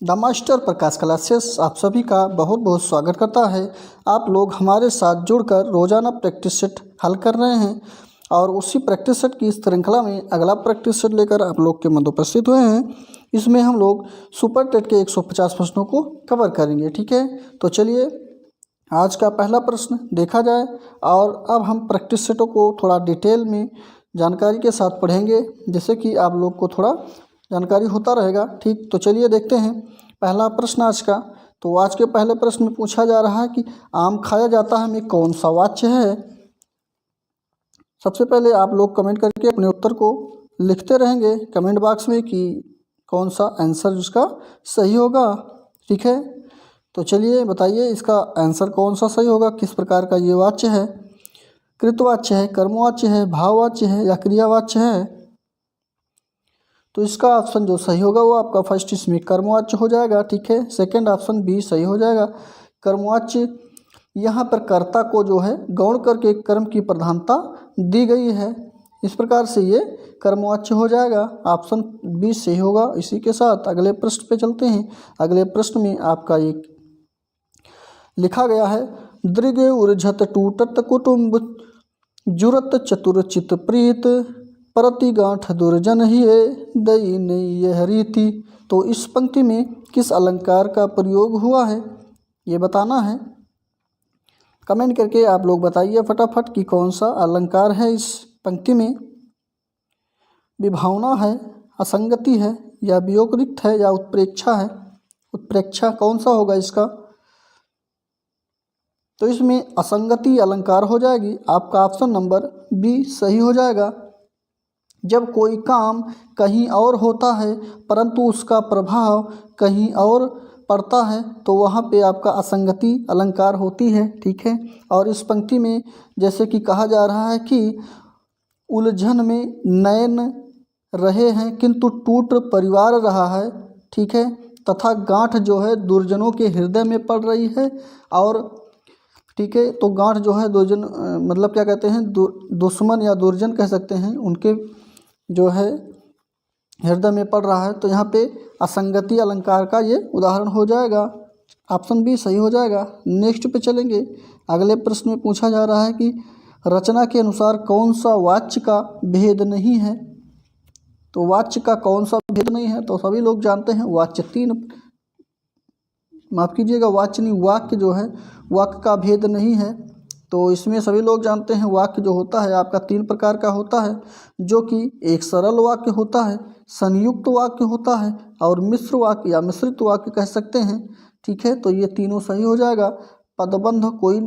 The master Prakash classes आप सभी का बहुत बहुत स्वागत करता है। आप लोग हमारे साथ जुड़कर रोजाना प्रैक्टिस सेट हल कर रहे हैं और उसी प्रैक्टिस सेट की श्रृंखला में अगला प्रैक्टिस सेट लेकर आप लोग के मध्य उपस्थित हुए हैं। इसमें हम लोग सुपर टेट के 150 प्रश्नों को कवर करेंगे। ठीक है, तो चलिए आज का पहला प्रश्न देखा जाए और अब हम प्रैक्टिस सेटों को थोड़ा डिटेल में जानकारी के साथ पढ़ेंगे, जिससे कि आप लोग को थोड़ा जानकारी होता रहेगा। ठीक, तो चलिए देखते हैं पहला प्रश्न आज का। तो आज के पहले प्रश्न में पूछा जा रहा है कि आम खाया जाता है में कौन सा वाक्य है। सबसे पहले आप लोग कमेंट करके अपने उत्तर को लिखते रहेंगे कमेंट बॉक्स में कि कौन सा आंसर उसका सही होगा। ठीक है, तो चलिए बताइए इसका आंसर कौन सा सही होगा, किस प्रकार का ये वाक्य है। कृतवाच्य है, कर्मवाच्य है, भाववाच्य है या क्रियावाच्य है। तो इसका ऑप्शन जो सही होगा वो आपका फर्स्ट इसमें कर्मवाच्य हो जाएगा। ठीक है, सेकंड ऑप्शन बी सही हो जाएगा कर्मवाच्य। यहाँ पर कर्ता को जो है गौण करके कर्म की प्रधानता दी गई है, इस प्रकार से ये कर्मवाच्य हो जाएगा। ऑप्शन बी सही होगा। इसी के साथ अगले प्रश्न पे चलते हैं। अगले प्रश्न में आपका एक लिखा गया है, दृग उर्झत टूटत कुटुंब जुरत चतुरचित प्रीत परति गांठ दुर्जन ही दई नहीं यह रीति। तो इस पंक्ति में किस अलंकार का प्रयोग हुआ है ये बताना है। कमेंट करके आप लोग बताइए फटाफट कि कौन सा अलंकार है इस पंक्ति में। विभावना है, असंगति है या वियोगरिक्त है या उत्प्रेक्षा है। उत्प्रेक्षा कौन सा होगा इसका। तो इसमें असंगति अलंकार हो जाएगी। आपका ऑप्शन नंबर बी सही हो जाएगा। जब कोई काम कहीं और होता है परंतु उसका प्रभाव कहीं और पड़ता है तो वहाँ पे आपका असंगति अलंकार होती है। ठीक है, और इस पंक्ति में जैसे कि कहा जा रहा है कि उलझन में नयन रहे हैं किंतु टूट परिवार रहा है। ठीक है, तथा गांठ जो है दुर्जनों के हृदय में पड़ रही है। और ठीक है, तो गांठ जो है दुर्जन मतलब क्या कहते हैं, दुश्मन या दुर्जन कह सकते हैं, उनके जो है हृदय में पड़ रहा है। तो यहाँ पे असंगति अलंकार का ये उदाहरण हो जाएगा। ऑप्शन बी सही हो जाएगा। नेक्स्ट पे चलेंगे। अगले प्रश्न में पूछा जा रहा है कि रचना के अनुसार कौन सा वाच्य का भेद नहीं है। तो वाच्य का कौन सा भेद नहीं है, तो सभी लोग जानते हैं वाच्य तीन, माफ़ कीजिएगा वाच्य नहीं, वाक्य जो है वाक्य का भेद नहीं है। तो इसमें सभी लोग जानते हैं वाक्य जो होता है आपका तीन प्रकार का होता है, जो कि एक सरल वाक्य होता है, संयुक्त वाक्य होता है और मिश्र वाक्य या मिश्रित वाक्य कह सकते हैं। ठीक है, तो ये तीनों सही हो जाएगा। पदबंध कोई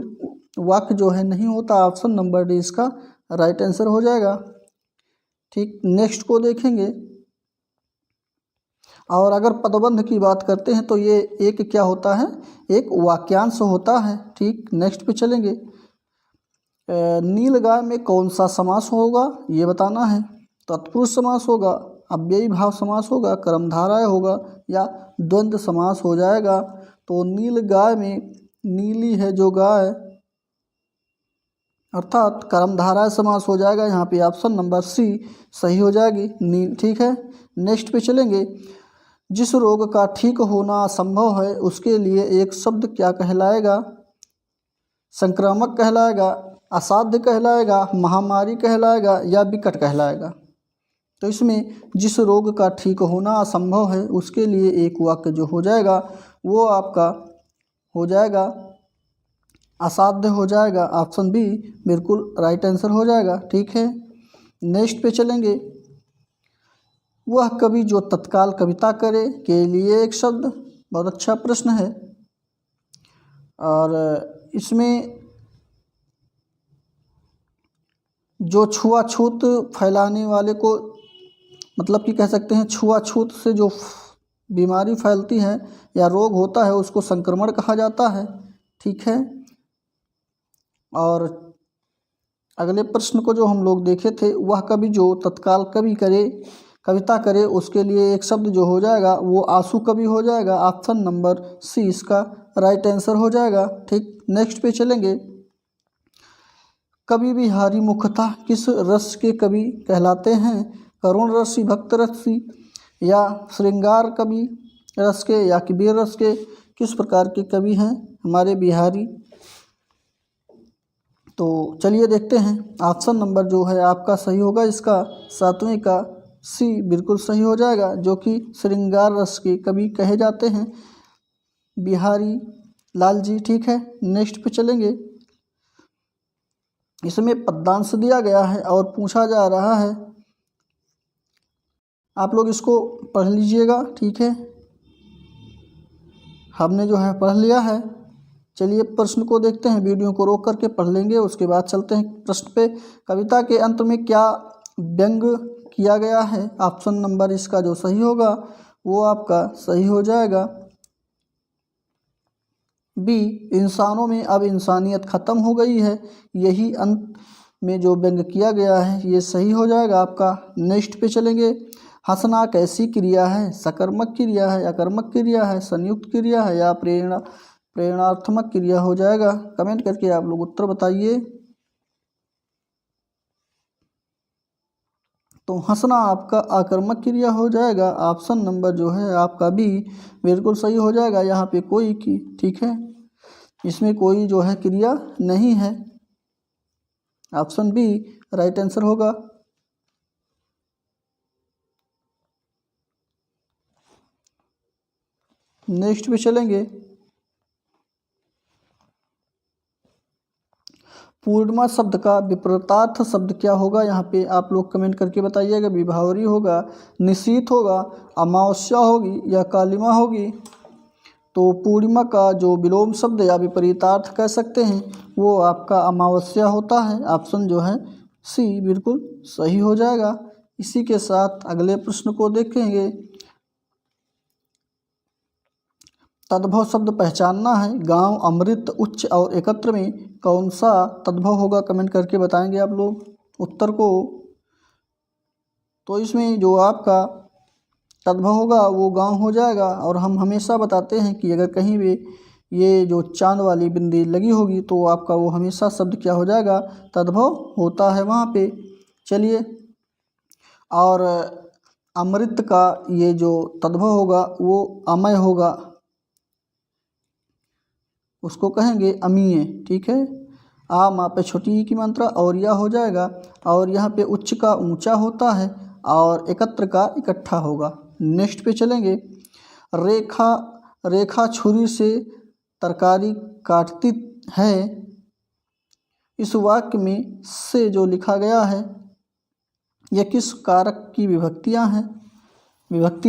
वाक्य जो है नहीं होता। ऑप्शन नंबर डी इसका राइट आंसर हो जाएगा। ठीक, नेक्स्ट को देखेंगे। और अगर पदबंध की बात करते हैं तो ये एक क्या होता है, एक वाक्यांश होता है। ठीक, नेक्स्ट पे चलेंगे। नीलगाय में कौन सा समास होगा ये बताना है। तत्पुरुष समास होगा, अव्ययी भाव समास होगा, कर्मधारय होगा या द्वंद्व समास हो जाएगा। तो नीलगाय में नीली है जो गाय अर्थात कर्मधारय समास हो जाएगा। यहाँ पे ऑप्शन नंबर सी सही हो जाएगी नील। ठीक है, नेक्स्ट पे चलेंगे। जिस रोग का ठीक होना असंभव है उसके लिए एक शब्द क्या कहलाएगा। संक्रामक कहलाएगा, असाध्य कहलाएगा, महामारी कहलाएगा या विकट कहलाएगा। तो इसमें जिस रोग का ठीक होना असंभव है उसके लिए एक वाक्य जो हो जाएगा वो आपका हो जाएगा असाध्य हो जाएगा। ऑप्शन बी बिल्कुल राइट आंसर हो जाएगा। ठीक है, नेक्स्ट पे चलेंगे। वह कवि जो तत्काल कविता करे के लिए एक शब्द, बहुत अच्छा प्रश्न है। और इसमें जो छुआछूत फैलाने वाले को मतलब कि कह सकते हैं छुआछूत से जो बीमारी फैलती है या रोग होता है उसको संक्रमण कहा जाता है। ठीक है, और अगले प्रश्न को जो हम लोग देखे थे, वह कवि जो तत्काल कविता करे उसके लिए एक शब्द जो हो जाएगा वो आंसू कवि हो जाएगा। ऑप्शन नंबर सी इसका राइट आंसर हो जाएगा। ठीक, नेक्स्ट पे चलेंगे। कवि बिहारी मुख्यतः किस रस के कवि कहलाते हैं। करुण रसी, भक्त रसी या श्रृंगार कवि रस के या कि वीर रस के किस प्रकार के कवि हैं हमारे बिहारी। तो चलिए देखते हैं ऑप्शन नंबर जो है आपका सही होगा इसका 7वें का सी बिल्कुल सही हो जाएगा, जो कि श्रृंगार रस के कवि कहे जाते हैं बिहारी लाल जी। ठीक है, नेक्स्ट पे चलेंगे। इसमें पद्यांश दिया गया है और पूछा जा रहा है, आप लोग इसको पढ़ लीजिएगा। ठीक है, हमने जो है पढ़ लिया है। चलिए प्रश्न को देखते हैं, वीडियो को रोक करके पढ़ लेंगे, उसके बाद चलते हैं प्रश्न पे। कविता के अंत में क्या व्यंग किया गया है? ऑप्शन नंबर इसका जो सही होगा वो आपका सही हो जाएगा बी, इंसानों में अब इंसानियत ख़त्म हो गई है, यही अंत में जो व्यंग किया गया है ये सही हो जाएगा आपका। नेक्स्ट पे चलेंगे। हंसना कैसी क्रिया है? सकर्मक क्रिया है, अकर्मक क्रिया है, संयुक्त क्रिया है या प्रेरणात्मक क्रिया हो जाएगा? कमेंट करके आप लोग उत्तर बताइए। तो हंसना आपका आकर्मक क्रिया हो जाएगा। ऑप्शन नंबर जो है आपका बी बिल्कुल सही हो जाएगा। यहाँ पे कोई की ठीक है, इसमें कोई जो है क्रिया नहीं है। ऑप्शन बी राइट आंसर होगा। नेक्स्ट पे चलेंगे। पूर्णिमा शब्द का विपरीतार्थ शब्द क्या होगा? यहाँ पे आप लोग कमेंट करके बताइएगा। विभावरी होगा, निशीथ होगा, अमावस्या होगी या कालिमा होगी? तो पूर्णिमा का जो विलोम शब्द या विपरीतार्थ कह सकते हैं वो आपका अमावस्या होता है। ऑप्शन जो है सी बिल्कुल सही हो जाएगा। इसी के साथ अगले प्रश्न को देखेंगे। तद्भव शब्द पहचानना है। गांव, अमृत, उच्च और एकत्र में कौन सा तद्भव होगा? कमेंट करके बताएंगे आप लोग उत्तर को। तो इसमें जो आपका तद्भव होगा वो गांव हो जाएगा। और हम हमेशा बताते हैं कि अगर कहीं भी ये जो चांद वाली बिंदी लगी होगी तो आपका वो हमेशा शब्द क्या हो जाएगा? तद्भव होता है वहाँ पे। चलिए, और अमृत का ये जो तद्भव होगा वो अमय होगा, उसको कहेंगे अमीय। ठीक है, आ माँ पे छोटी ई की मात्रा और या हो जाएगा। और यहाँ पे उच्च का ऊंचा होता है और एकत्र का इकट्ठा होगा। नेक्स्ट पे चलेंगे। रेखा छुरी से तरकारी काटती है, इस वाक्य में से जो लिखा गया है यह किस कारक की विभक्ति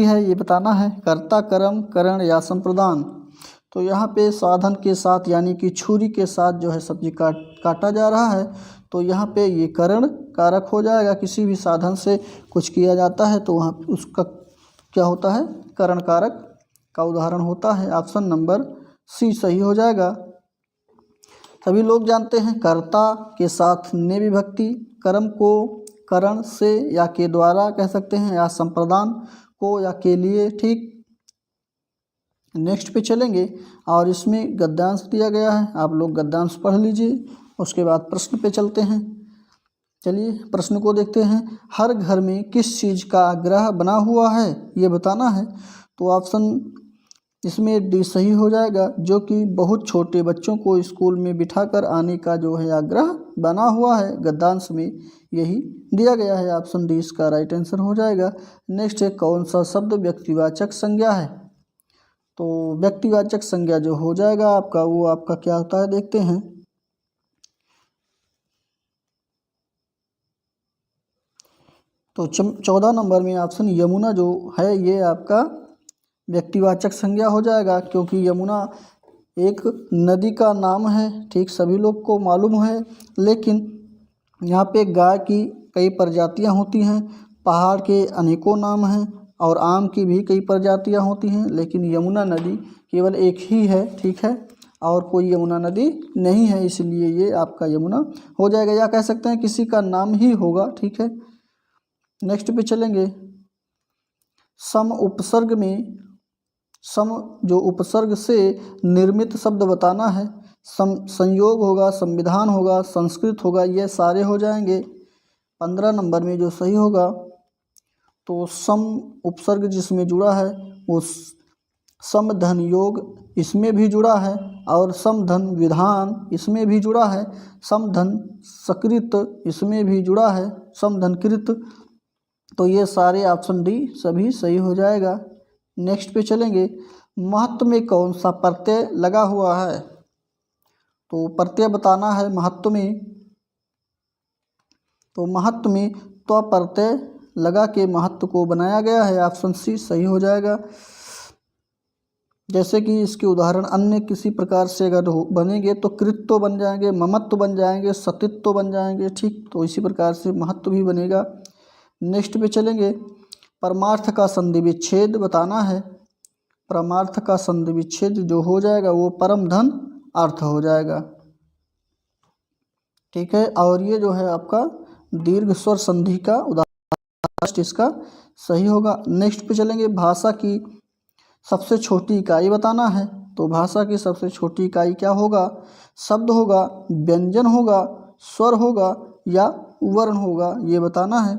है ये बताना है। कर्ता, कर्म, करण या संप्रदान। तो यहाँ पे साधन के साथ यानी कि छुरी के साथ जो है सब्जी काटा जा रहा है, तो यहाँ पे ये करण कारक हो जाएगा। किसी भी साधन से कुछ किया जाता है तो वहाँ उसका क्या होता है? करण कारक का उदाहरण होता है। ऑप्शन नंबर सी सही हो जाएगा। सभी लोग जानते हैं कर्ता के साथ ने विभक्ति, कर्म को करण से या के द्वारा कह सकते हैं, या संप्रदान को या के लिए। ठीक, नेक्स्ट पे चलेंगे और इसमें गद्यांश दिया गया है, आप लोग गद्यांश पढ़ लीजिए, उसके बाद प्रश्न पे चलते हैं। चलिए प्रश्न को देखते हैं। हर घर में किस चीज़ का ग्रह बना हुआ है ये बताना है। तो ऑप्शन इसमें डी सही हो जाएगा, जो कि बहुत छोटे बच्चों को स्कूल में बिठाकर आने का जो है आग्रह बना हुआ है। गद्यांश में यही दिया गया है। ऑप्शन डी इसका राइट आंसर हो जाएगा। नेक्स्ट है, कौन सा शब्द व्यक्तिवाचक संज्ञा है? तो व्यक्तिवाचक संज्ञा जो हो जाएगा आपका वो आपका क्या होता है देखते हैं। तो 14 नंबर में ऑप्शन यमुना जो है ये आपका व्यक्तिवाचक संज्ञा हो जाएगा, क्योंकि यमुना एक नदी का नाम है। ठीक, सभी लोग को मालूम है। लेकिन यहाँ पे गाय की कई प्रजातियाँ होती हैं, पहाड़ के अनेकों नाम हैं और आम की भी कई प्रजातियाँ होती हैं, लेकिन यमुना नदी केवल एक ही है। ठीक है, और कोई यमुना नदी नहीं है, इसलिए ये आपका यमुना हो जाएगा, या कह सकते हैं किसी का नाम ही होगा। ठीक है, नेक्स्ट पे चलेंगे। सम उपसर्ग में सम जो उपसर्ग से निर्मित शब्द बताना है। संयोग होगा, संविधान होगा, संस्कृत होगा, ये सारे हो जाएंगे। 15 नंबर में जो सही होगा तो सम उपसर्ग जिसमें जुड़ा है वो समधन योग इसमें भी जुड़ा है, और समधन विधान इसमें भी जुड़ा है, समधन सकृत इसमें भी जुड़ा है, समधन कृत। तो ये सारे ऑप्शन डी सभी सही हो जाएगा। नेक्स्ट पे चलेंगे, महत्व में कौन सा प्रत्यय लगा हुआ है? तो प्रत्यय बताना है महत्व में। तो महत्व में त्व प्रत्यय लगा के महत्व को बनाया गया है, ऑप्शन सी सही हो जाएगा। जैसे कि इसके उदाहरण अन्य किसी प्रकार से अगर बनेंगे तो कृत्व बन जाएंगे, ममत्व बन जाएंगे, सतित्व बन जाएंगे, ठीक। तो इसी प्रकार से महत्व भी बनेगा। नेक्स्ट पे चलेंगे, परमार्थ का संधि विच्छेद बताना है। परमार्थ का संधि विच्छेद जो हो जाएगा वो परम धन अर्थ हो जाएगा, ठीक है। और ये जो है आपका दीर्घ स्वर संधि का उदाहरण इसका सही होगा। नेक्स्ट पे चलेंगे, भाषा की सबसे छोटी इकाई बताना है। तो भाषा की सबसे छोटी इकाई क्या होगा? शब्द होगा, व्यंजन होगा, स्वर होगा या वर्ण होगा, ये बताना है।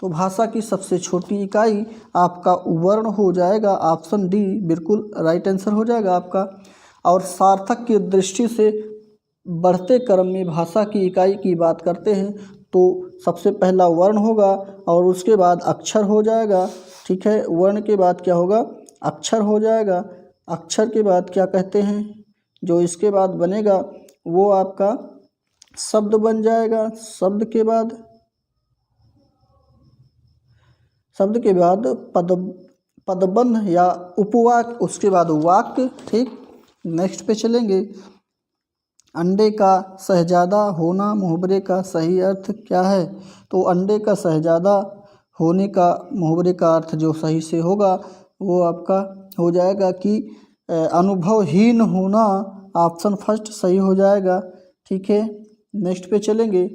तो भाषा की सबसे छोटी इकाई आपका वर्ण हो जाएगा, ऑप्शन डी बिल्कुल राइट आंसर हो जाएगा आपका। और सार्थक की दृष्टि से बढ़ते क्रम में भाषा की इकाई की बात करते हैं तो सबसे पहला वर्ण होगा और उसके बाद अक्षर हो जाएगा, ठीक है। वर्ण के बाद क्या होगा? अक्षर हो जाएगा। अक्षर के बाद क्या कहते हैं, जो इसके बाद बनेगा वो आपका शब्द बन जाएगा। शब्द के बाद पदबंध या उपवाक्य, उसके बाद वाक्य, ठीक। नेक्स्ट पे चलेंगे, अंडे का शहजादा होना मुहावरे का सही अर्थ क्या है? तो अंडे का शहजादा होने का मुहावरे का अर्थ जो सही से होगा वो आपका हो जाएगा कि अनुभवहीन होना, ऑप्शन फर्स्ट सही हो जाएगा, ठीक है। नेक्स्ट पे चलेंगे,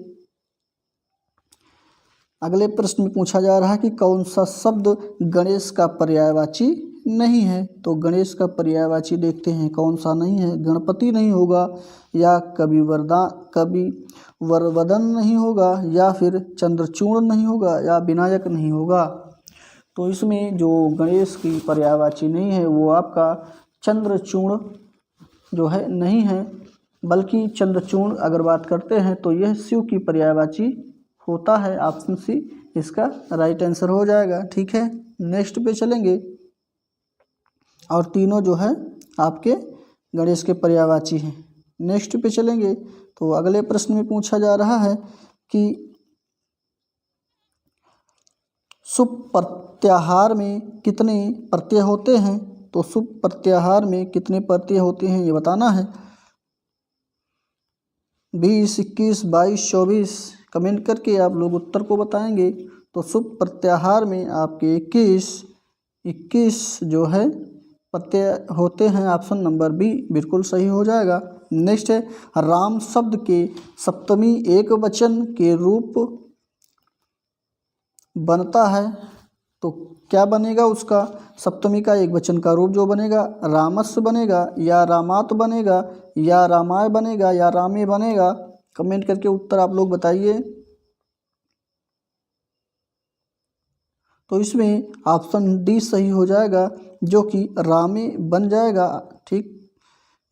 अगले प्रश्न में पूछा जा रहा है कि कौन सा शब्द गणेश का पर्यायवाची नहीं है? तो गणेश का पर्यायवाची देखते हैं कौन सा नहीं है। गणपति नहीं होगा, या कविवरवदन नहीं होगा, या फिर चंद्रचूड़ नहीं होगा, या विनायक नहीं होगा। तो इसमें जो गणेश की पर्यायवाची नहीं है वो आपका चंद्रचूड़ जो है नहीं है, बल्कि चंद्रचूड़ अगर बात करते हैं तो यह शिव की पर्यायवाची होता है, ऑप्शन सी इसका राइट आंसर हो जाएगा, ठीक है। नेक्स्ट पे चलेंगे, और तीनों जो है आपके गणेश के पर्यायवाची हैं। नेक्स्ट पे चलेंगे तो अगले प्रश्न में पूछा जा रहा है कि शुभ प्रत्याहार में कितने प्रत्यय होते हैं? तो शुभ प्रत्याहार में कितने प्रत्यय होते हैं ये बताना है। 20, 21, 22, 24 कमेंट करके आप लोग उत्तर को बताएंगे। तो शुभ प्रत्याहार में आपके 21 जो है प्रत्यय होते हैं, ऑप्शन नंबर बी बिल्कुल सही हो जाएगा। नेक्स्ट है, राम शब्द के सप्तमी एक वचन के रूप बनता है, तो क्या बनेगा उसका? सप्तमी का एक वचन का रूप जो बनेगा, रामस्य बनेगा, या रामात बनेगा, या रामाय बनेगा, या रामे बनेगा। कमेंट करके उत्तर आप लोग बताइए। तो इसमें ऑप्शन डी सही हो जाएगा, जो कि रामे बन जाएगा, ठीक।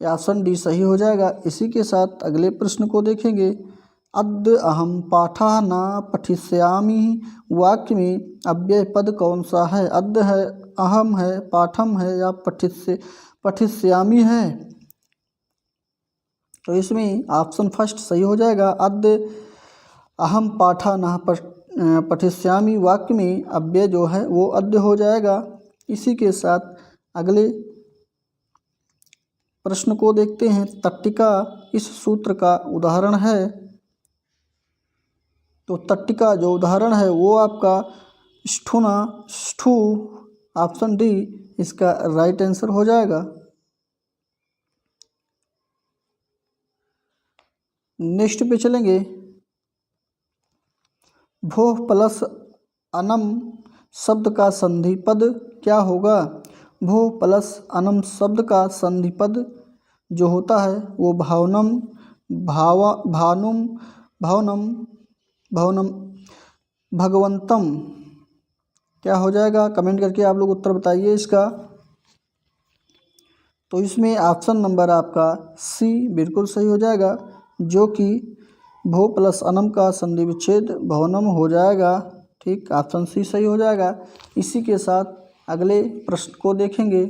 ऑप्शन डी सही हो जाएगा। इसी के साथ अगले प्रश्न को देखेंगे, अद्य अहम पाठः न पठिष्यामि वाक्य में अव्यय पद कौन सा है? अद्य है, अहम है, पाठम है, या पठिष्यामि है? तो इसमें ऑप्शन फर्स्ट सही हो जाएगा, अद्य अहम पाठः न पठिष्यामि वाक्य में अव्यय जो है वो अद्य हो जाएगा। इसी के साथ अगले प्रश्न को देखते हैं, तट्टिका इस सूत्र का उदाहरण है। तो तट्टिका जो उदाहरण है वो आपका स्थूना स्थू, ऑप्शन डी इसका राइट आंसर हो जाएगा। नेक्स्ट पे चलेंगे, भोः प्लस अनम शब्द का संधि पद क्या होगा? भोः प्लस अनम शब्द का संधि पद जो होता है वो भावनम, भवनम, भगवंतम क्या हो जाएगा? कमेंट करके आप लोग उत्तर बताइए इसका। तो इसमें ऑप्शन नंबर आपका सी बिल्कुल सही हो जाएगा, जो कि भो प्लस अनम का संधि विच्छेद भवनम हो जाएगा। ठीक, ऑप्शन सी सही हो जाएगा। इसी के साथ अगले प्रश्न को देखेंगे।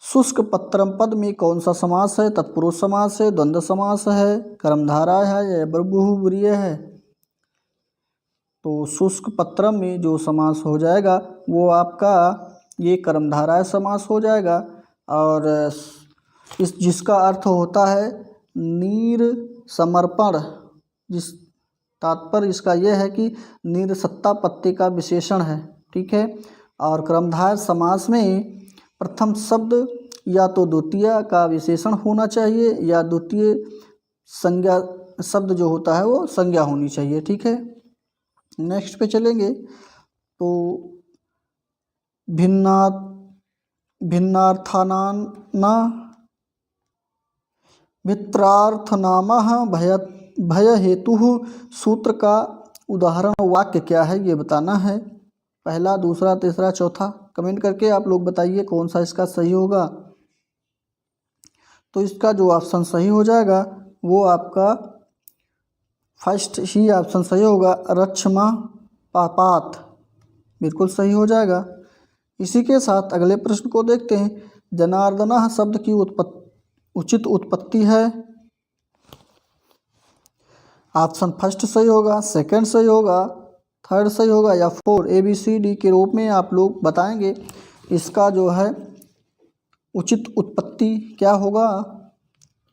शुष्क पत्रम पद में कौन सा समास है? तत्पुरुष समास है, द्वंद्व समास है, कर्मधारय है या बहुब्रीहि है? तो शुष्क पत्रम में जो समास हो जाएगा वो आपका ये कर्मधारय समास हो जाएगा, और इस जिसका अर्थ होता है नीर समर्पण। जिस तात्पर्य इसका यह है कि निरसत्ता पत्ते का विशेषण है। ठीक है, और कर्मधारय समास में प्रथम शब्द या तो द्वितीय का विशेषण होना चाहिए या द्वितीय संज्ञा शब्द जो होता है वो संज्ञा होनी चाहिए। ठीक है, नेक्स्ट पे चलेंगे। तो भिन्नार्थानां मित्रार्थनामः भय हेतु सूत्र का उदाहरण वाक्य क्या है ये बताना है। पहला, दूसरा, तीसरा, चौथा। कमेंट करके आप लोग बताइए कौन सा इसका सही होगा। तो इसका जो ऑप्शन सही हो जाएगा वो आपका फर्स्ट ही ऑप्शन सही होगा, रक्षमा पापात, बिल्कुल सही हो जाएगा। इसी के साथ अगले प्रश्न को देखते हैं। जनार्दनः शब्द की उचित उत्पत्ति है। ऑप्शन फर्स्ट सही होगा, सेकंड सही होगा, थर्ड सही होगा या फोर, ABCD के रूप में आप लोग बताएंगे। इसका जो है उचित उत्पत्ति क्या होगा?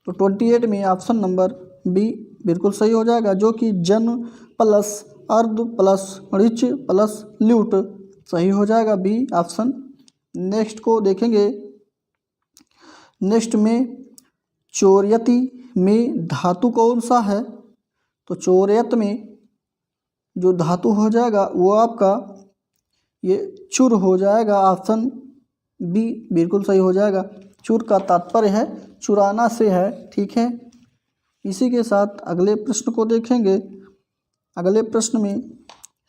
तो 28 में ऑप्शन नंबर बी बिल्कुल सही हो जाएगा, जो कि जन प्लस अर्ध प्लस ऋच प्लस ल्यूट सही हो जाएगा, बी ऑप्शन। नेक्स्ट को देखेंगे। नेक्स्ट में चोर्यति में धातु कौन सा है? तो चोर्यत में जो धातु हो जाएगा वो आपका ये चुर हो जाएगा, ऑप्शन बी बिल्कुल सही हो जाएगा। चुर का तात्पर्य है चुराना से है। ठीक है, इसी के साथ अगले प्रश्न को देखेंगे। अगले प्रश्न में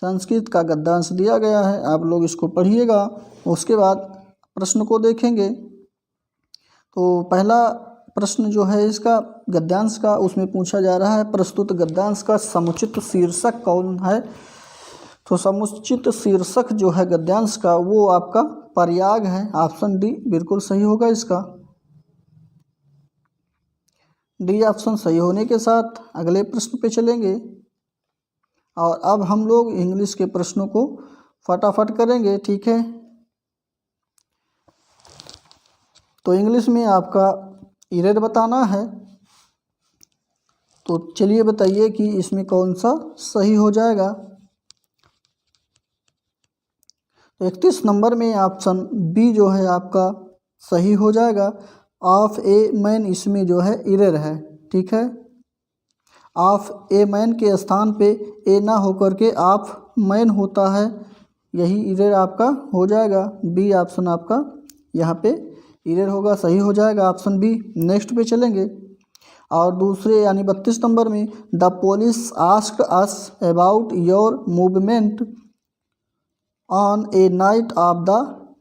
संस्कृत का गद्यांश दिया गया है, आप लोग इसको पढ़िएगा, उसके बाद प्रश्न को देखेंगे। तो पहला प्रश्न जो है इसका गद्यांश का, उसमें पूछा जा रहा है प्रस्तुत गद्यांश का समुचित शीर्षक कौन है? तो समुचित शीर्षक जो है गद्यांश का वो आपका पर्याग है, ऑप्शन डी बिल्कुल सही होगा इसका। डी ऑप्शन सही होने के साथ अगले प्रश्न पे चलेंगे, और अब हम लोग इंग्लिश के प्रश्नों को फटाफट करेंगे। ठीक है, तो इंग्लिश में आपका इरेड बताना है। तो चलिए बताइए कि इसमें कौन सा सही हो जाएगा। तो 31 नंबर में ऑप्शन बी जो है आपका सही हो जाएगा। ऑफ ए मैन इसमें जो है इरेर है। ठीक है, ऑफ ए मैन के स्थान पे ए ना होकर के ऑफ मैन होता है, यही इरेर आपका हो जाएगा, बी ऑप्शन आपका यहाँ पे इरेर होगा, सही हो जाएगा ऑप्शन बी। नेक्स्ट पे चलेंगे, और दूसरे यानी 32 नंबर में the police asked us about your movement on A night of the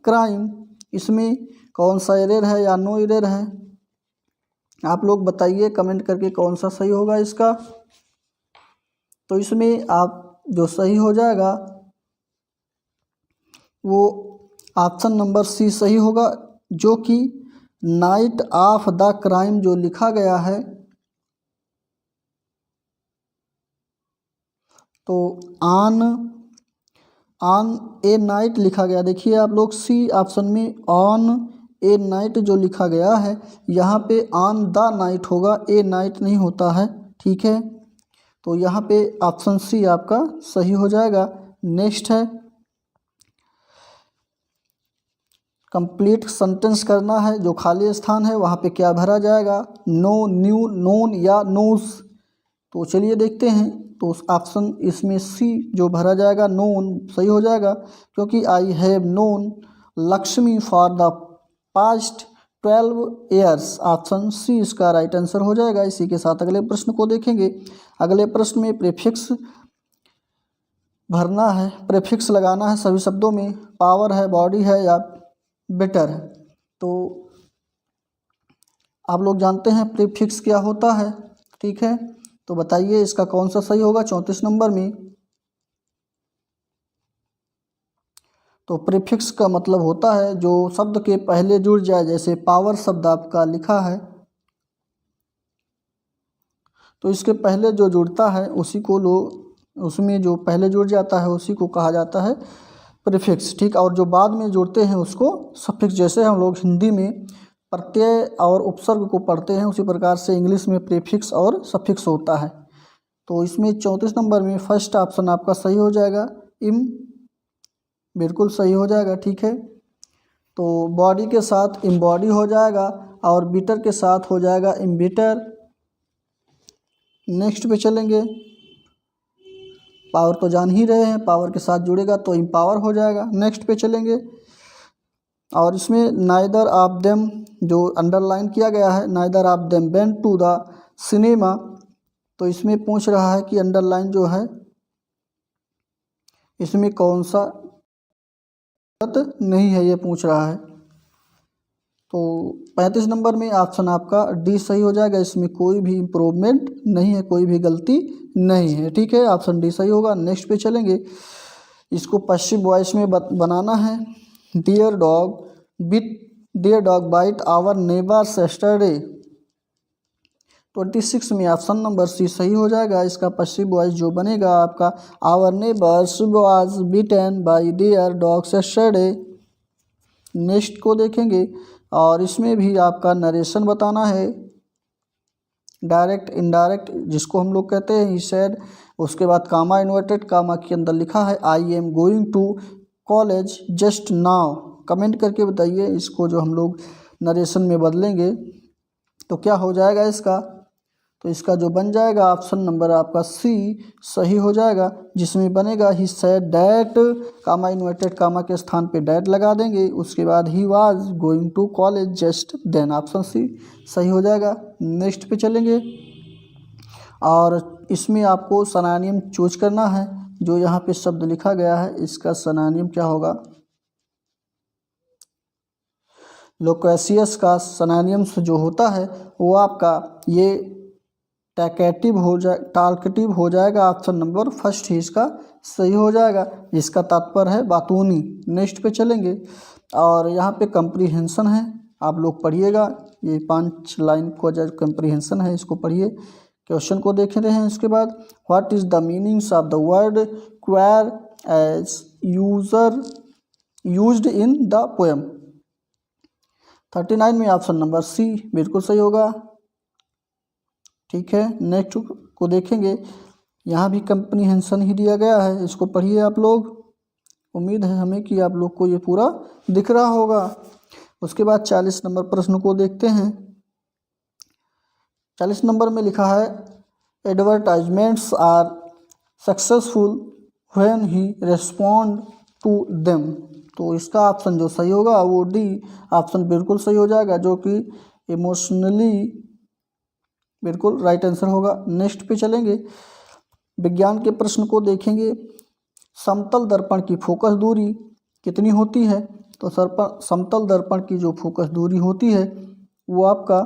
crime, इसमें कौन सा एरर है या नो एरर है? आप लोग बताइए कमेंट करके कौन सा सही होगा इसका। तो इसमें आप जो सही हो जाएगा वो ऑप्शन नंबर सी सही होगा, जो कि नाइट ऑफ द क्राइम जो लिखा गया है, तो ऑन ए नाइट लिखा गया। देखिए आप लोग सी ऑप्शन में ऑन ए नाइट जो लिखा गया है, यहाँ पे ऑन द नाइट होगा, ए नाइट नहीं होता है। ठीक है, तो यहाँ पे ऑप्शन सी आपका सही हो जाएगा। नेक्स्ट है कंप्लीट सेंटेंस करना है, जो खाली स्थान है वहाँ पे क्या भरा जाएगा, नो, न्यू, नोन या नोस। तो चलिए देखते हैं। तो ऑप्शन इसमें सी जो भरा जाएगा नोन सही हो जाएगा, क्योंकि I have known Lakshmi for the past 12 years, option C इसका राइट आंसर हो जाएगा। इसी के साथ अगले प्रश्न को देखेंगे। अगले प्रश्न में प्रीफिक्स भरना है, प्रीफिक्स लगाना है सभी शब्दों में, पावर है, बॉडी है या बेटर है। तो आप लोग जानते हैं प्रीफिक्स क्या होता है, ठीक है। तो बताइए इसका कौन सा सही होगा 34 नंबर में। तो प्रीफिक्स का मतलब होता है जो शब्द के पहले जुड़ जाए, जैसे पावर शब्द आपका लिखा है तो इसके पहले जो जुड़ता है उसी को उसमें जो पहले जुड़ जाता है उसी को कहा जाता है प्रीफिक्स, ठीक। और जो बाद में जुड़ते हैं उसको सफिक्स। जैसे हम लोग हिंदी में प्रत्यय और उपसर्ग को पढ़ते हैं उसी प्रकार से इंग्लिश में प्रीफिक्स और सफिक्स होता है। तो इसमें 34 नंबर में फर्स्ट ऑप्शन आपका सही हो जाएगा, इम, बिल्कुल सही हो जाएगा, ठीक है। तो बॉडी के साथ इम्बॉडी हो जाएगा और बीटर के साथ हो जाएगा इम्बीटर। नेक्स्ट पे चलेंगे, पावर तो जान ही रहे हैं, पावर के साथ जुड़ेगा तो इम्पावर हो जाएगा। नेक्स्ट पे चलेंगे और इसमें नाइदर ऑफ देम जो अंडरलाइन किया गया है, neither of them went to the cinema, तो इसमें पूछ रहा है कि अंडरलाइन जो है इसमें कौन सा गलत नहीं है, ये पूछ रहा है। तो 35 नंबर में ऑप्शन आपका डी सही हो जाएगा, इसमें कोई भी इम्प्रूवमेंट नहीं है, कोई भी गलती नहीं है, ठीक है। ऑप्शन डी सही होगा। नेक्स्ट पे चलेंगे, इसको पश्चिम वॉइस में बनाना है। Dear dog bite our neighbours yesterday, 26 में ऑप्शन नंबर सी सही हो जाएगा। इसका पश्चिम वॉइस जो बनेगा आपका, our neighbours was beaten by their dogs yesterday. Next को देखेंगे और इसमें भी आपका नरेशन बताना है, डायरेक्ट इनडायरेक्ट जिसको हम लोग कहते हैं, ही सेड, उसके बाद कामा इन्वर्टेड कामा के अंदर लिखा है I am going to college just now. Comment करके बताइए इसको जो हम लोग नरेशन में बदलेंगे तो क्या हो जाएगा इसका। तो इसका जो बन जाएगा ऑप्शन नंबर आपका सी सही हो जाएगा, जिसमें बनेगा he said that, comma inverted comma के स्थान पे डैट लगा देंगे, उसके बाद he was going to college just then, option C सही हो जाएगा। नेक्स्ट पे चलेंगे और इसमें आपको सनानियम चूज करना है। जो यहाँ पे शब्द लिखा गया है इसका सनानियम क्या होगा। लोकेशियस का सनानियम जो होता है वो आपका ये टाल्केटिव हो जाएगा। ऑप्शन नंबर फर्स्ट ही इसका सही हो जाएगा, जिसका तात्पर्य है बातूनी। नेक्स्ट पे चलेंगे और यहाँ पे कंप्रीहेंशन है, आप लोग पढ़िएगा, ये 5 लाइन को जो कंप्रीहेंशन है इसको पढ़िए। क्वेश्चन को देख रहे हैं इसके बाद, what is the meanings of the word queer as used in the poem. 39 में ऑप्शन नंबर सी बिल्कुल सही होगा, ठीक है। नेक्स्ट को देखेंगे, यहाँ भी कंप्रीहेंशन ही दिया गया है, इसको पढ़िए आप लोग। उम्मीद है हमें कि आप लोग को ये पूरा दिख रहा होगा। उसके बाद 40 नंबर प्रश्न को देखते हैं। 40 नंबर में लिखा है advertisements are successful when he respond to them. तो इसका ऑप्शन जो सही होगा वो डी ऑप्शन बिल्कुल सही हो जाएगा, जो कि इमोशनली बिल्कुल राइट आंसर होगा। नेक्स्ट पे चलेंगे, विज्ञान के प्रश्न को देखेंगे। समतल दर्पण की फोकस दूरी कितनी होती है। तो समतल दर्पण की जो फोकस दूरी होती है वो आपका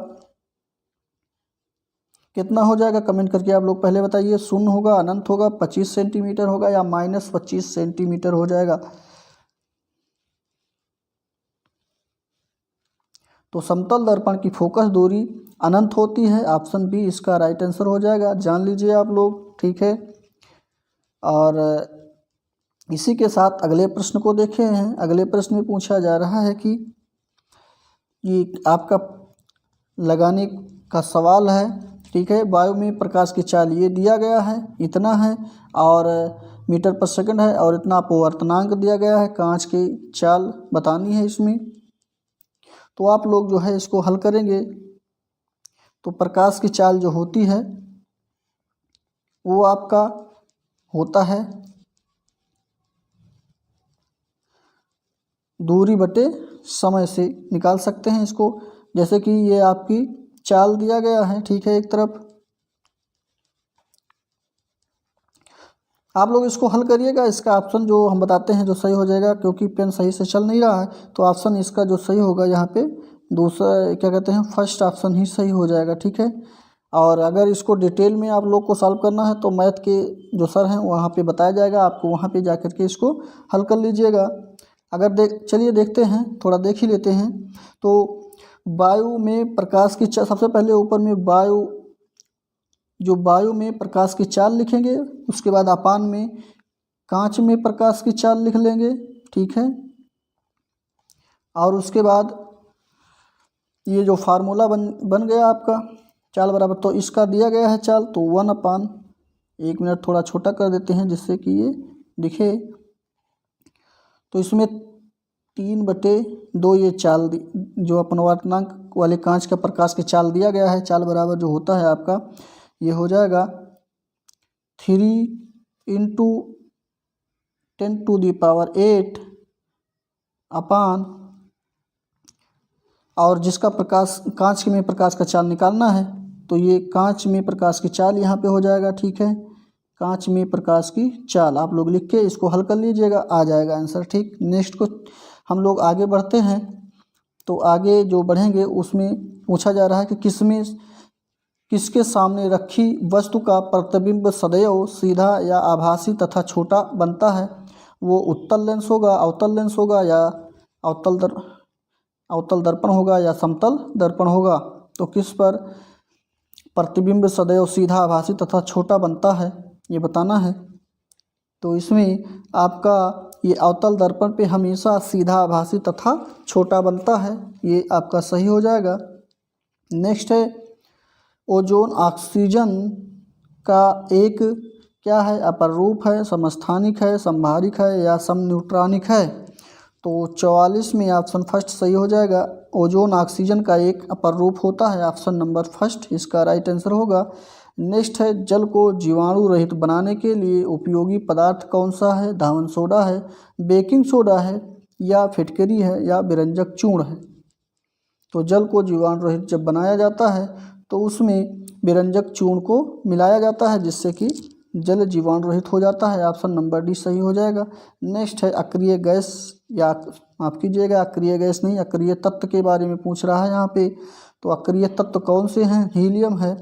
कितना हो जाएगा, कमेंट करके आप लोग पहले बताइए। 0 होगा, अनंत होगा, 25 सेंटीमीटर होगा या -25 सेंटीमीटर हो जाएगा। तो समतल दर्पण की फोकस दूरी अनंत होती है, ऑप्शन बी इसका राइट आंसर हो जाएगा, जान लीजिए आप लोग, ठीक है। और इसी के साथ अगले प्रश्न को देखे हैं। अगले प्रश्न में पूछा जा रहा है कि ये आपका लगाने का सवाल है, ठीक है। वायु में प्रकाश की चाल ये दिया गया है, इतना है, और मीटर पर सेकंड है, और इतना अपवर्तनांक दिया गया है, कांच की चाल बतानी है इसमें। तो आप लोग जो है इसको हल करेंगे तो प्रकाश की चाल जो होती है वो आपका होता है दूरी बटे समय से निकाल सकते हैं इसको। जैसे कि ये आपकी चाल दिया गया है, ठीक है, एक तरफ आप लोग इसको हल करिएगा। इसका ऑप्शन जो हम बताते हैं जो सही हो जाएगा, क्योंकि पेन सही से चल नहीं रहा है, तो ऑप्शन इसका जो सही होगा यहाँ पे दूसरा क्या कहते हैं फर्स्ट ऑप्शन ही सही हो जाएगा। ठीक है। और अगर इसको डिटेल में आप लोग को सॉल्व करना है तो मैथ के जो सर हैं वहाँ पे बताया जाएगा आपको, वहाँ पे जाकर के इसको हल कर लीजिएगा। अगर चलिए देखते हैं, थोड़ा देख ही लेते हैं। तो वायु में प्रकाश की सबसे पहले ऊपर में वायु में प्रकाश की चाल लिखेंगे, उसके बाद अपान में कांच में प्रकाश की चाल लिख लेंगे। ठीक है। और उसके बाद ये जो फार्मूला बन गया आपका चाल बराबर, तो इसका दिया गया है चाल, तो 1/, 1 मिनट थोड़ा छोटा कर देते हैं जिससे कि ये दिखे। तो इसमें 3/2 ये चाल जो अपवर्तनांक वाले कांच का प्रकाश की चाल दिया गया है, चाल बराबर जो होता है आपका ये हो जाएगा 3 × 10⁸ अपान, और जिसका प्रकाश कांच में प्रकाश का चाल निकालना है तो ये कांच में प्रकाश की चाल यहाँ पे हो जाएगा। ठीक है। कांच में प्रकाश की चाल आप लोग लिख के इसको हल कर लीजिएगा, आ जाएगा आंसर। ठीक। नेक्स्ट को हम लोग आगे बढ़ते हैं। तो आगे जो बढ़ेंगे उसमें पूछा जा रहा है कि किसके सामने रखी वस्तु का प्रतिबिंब सदैव सीधा या आभासी तथा छोटा बनता है। वो उत्तल लेंस होगा, अवतल लेंस होगा, या अवतल दर्पण होगा, या समतल दर्पण होगा। तो किस पर प्रतिबिंब सदैव सीधा, आभासी तथा छोटा बनता है ये बताना है। तो इसमें आपका ये अवतल दर्पण पे हमेशा सीधा, आभासी तथा छोटा बनता है, ये आपका सही हो जाएगा। नेक्स्ट है ओजोन ऑक्सीजन का एक क्या है, अपरूप है, समस्थानिक है, समभारिक है, या समन्यूट्रॉनिक है। तो 44 में ऑप्शन फर्स्ट सही हो जाएगा। ओजोन ऑक्सीजन का एक अपरूप होता है, ऑप्शन नंबर फर्स्ट इसका राइट आंसर होगा। नेक्स्ट है जल को जीवाणु रहित बनाने के लिए उपयोगी पदार्थ कौन सा है, धावन सोडा है, बेकिंग सोडा है, या फिटकरी है, या विरंजक चूर्ण है। तो जल को जीवाणु रहित जब बनाया जाता है तो उसमें विरंजक चूर्ण को मिलाया जाता है, जिससे कि जल जीवाणु रहित हो जाता है, ऑप्शन नंबर डी सही हो जाएगा। नेक्स्ट है अक्रिय गैस, या माफ़ कीजिएगा अक्रिय गैस नहीं, अक्रिय तत्व के बारे में पूछ रहा है यहाँ पे। तो अक्रिय तत्व कौन से हैं, हीलियम है,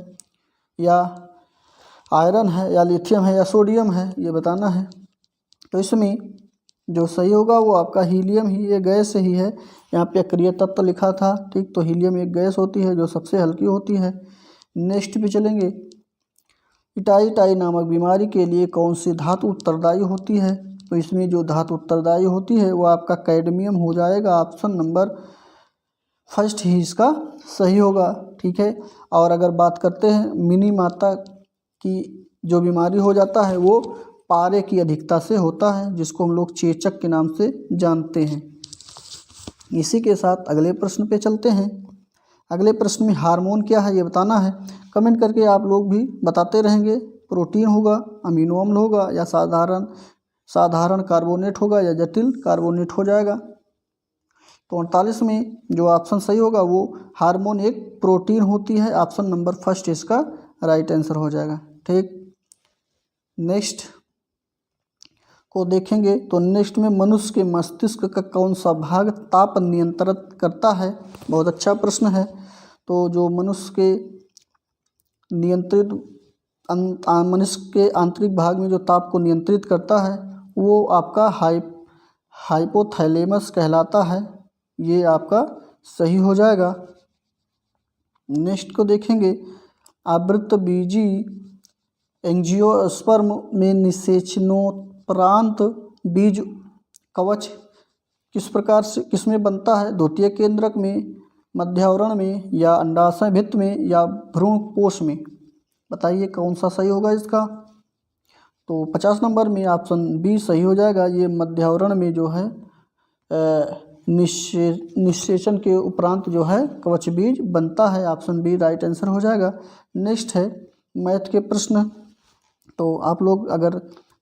या आयरन है, या लिथियम है, या सोडियम है, ये बताना है। तो इसमें जो सही होगा वो आपका हीलियम ही, ये गैस ही है। यहाँ पे अक्रिय तत्व लिखा था। ठीक। तो हीलियम एक गैस होती है जो सबसे हल्की होती है। नेक्स्ट पे चलेंगे। इटाई नामक बीमारी के लिए कौन सी धातु उत्तरदायी होती है। तो इसमें जो धातु उत्तरदायी होती है वो आपका कैडमियम हो जाएगा, ऑप्शन नंबर फर्स्ट ही इसका सही होगा। ठीक है। और अगर बात करते हैं मिनी माता की जो बीमारी हो जाता है वो पारे की अधिकता से होता है, जिसको हम लोग चेचक के नाम से जानते हैं। इसी के साथ अगले प्रश्न पे चलते हैं। अगले प्रश्न में हार्मोन क्या है ये बताना है। कमेंट करके आप लोग भी बताते रहेंगे। प्रोटीन होगा, अमीनो अम्ल होगा, या साधारण कार्बोनेट होगा, या जटिल कार्बोनेट हो जाएगा। तो 48 में जो ऑप्शन सही होगा वो हार्मोन एक प्रोटीन होती है, ऑप्शन नंबर फर्स्ट इसका राइट आंसर हो जाएगा। ठीक। नेक्स्ट को देखेंगे तो नेक्स्ट में मनुष्य के मस्तिष्क का कौन सा भाग ताप नियंत्रित करता है। बहुत अच्छा प्रश्न है। तो जो मनुष्य के आंतरिक भाग में जो ताप को नियंत्रित करता है वो आपका हाइपोथैलेमस कहलाता है, ये आपका सही हो जाएगा। नेक्स्ट को देखेंगे आवृतबीजी एंजियोस्पर्म में निषेचनोपरांत बीज कवच किसमें बनता है, द्वितीय केंद्रक में, मध्यावरण में, या अंडाशय भित्त में, या भ्रूण कोश में। बताइए कौन सा सही होगा इसका। तो 50 नंबर में ऑप्शन बी सही हो जाएगा। ये मध्यावरण में जो है निषेचन के उपरांत जो है कवच बीज बनता है, ऑप्शन बी राइट आंसर हो जाएगा। नेक्स्ट है मैथ के प्रश्न। तो आप लोग अगर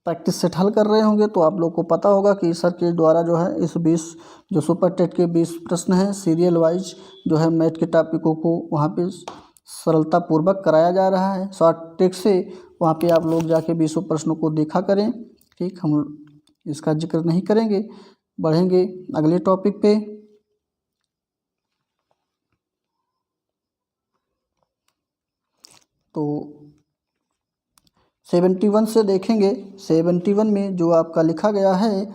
प्रैक्टिस सेट हल कर रहे होंगे तो आप लोग को पता होगा कि सर के द्वारा जो है इस 20 जो सुपर टेट के 20 प्रश्न हैं सीरियल वाइज जो है मैथ के टॉपिकों को वहाँ पे सरलतापूर्वक कराया जा रहा है शॉर्ट ट्रिक से। वहाँ पे आप लोग जाके 20 प्रश्नों को देखा करें। ठीक, हम इसका जिक्र नहीं करेंगे, बढ़ेंगे अगले टॉपिक पे। तो 71 से देखेंगे। 71 में जो आपका लिखा गया है,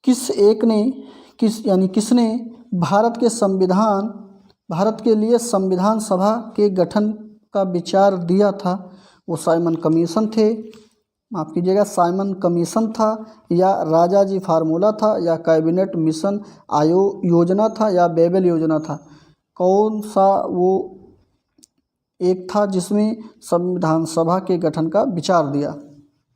किसने भारत के लिए संविधान सभा के गठन का विचार दिया था? वो साइमन कमीशन थे, माफ़ कीजिएगा, साइमन कमीशन था, या राजाजी फार्मूला था, या कैबिनेट मिशन योजना था, या बेबल योजना था? कौन सा वो एक था जिसमें संविधान सभा के गठन का विचार दिया?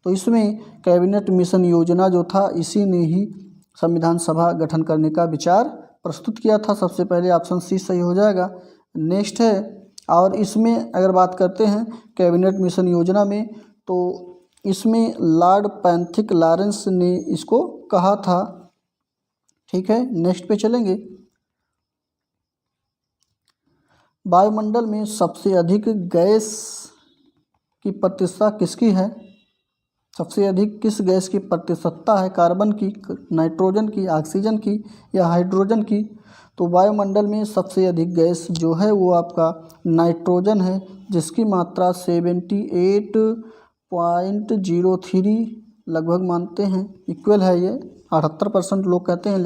तो इसमें कैबिनेट मिशन योजना जो था, इसी ने ही संविधान सभा गठन करने का विचार प्रस्तुत किया था। सबसे पहले ऑप्शन सी सही हो जाएगा। नेक्स्ट है, और इसमें अगर बात करते हैं कैबिनेट मिशन योजना में, तो इसमें लॉर्ड पैंथिक लॉरेंस ने इसको कहा था। ठीक है, नेक्स्ट पे चलेंगे। वायुमंडल में सबसे अधिक गैस की प्रतिशतता किसकी है? सबसे अधिक किस गैस की प्रतिशतता है? कार्बन की, नाइट्रोजन की, ऑक्सीजन की, या हाइड्रोजन की? तो वायुमंडल में सबसे अधिक गैस जो है वो आपका नाइट्रोजन है, जिसकी मात्रा 78.03 लगभग मानते हैं, इक्वल है ये। 78% लोग कहते हैं,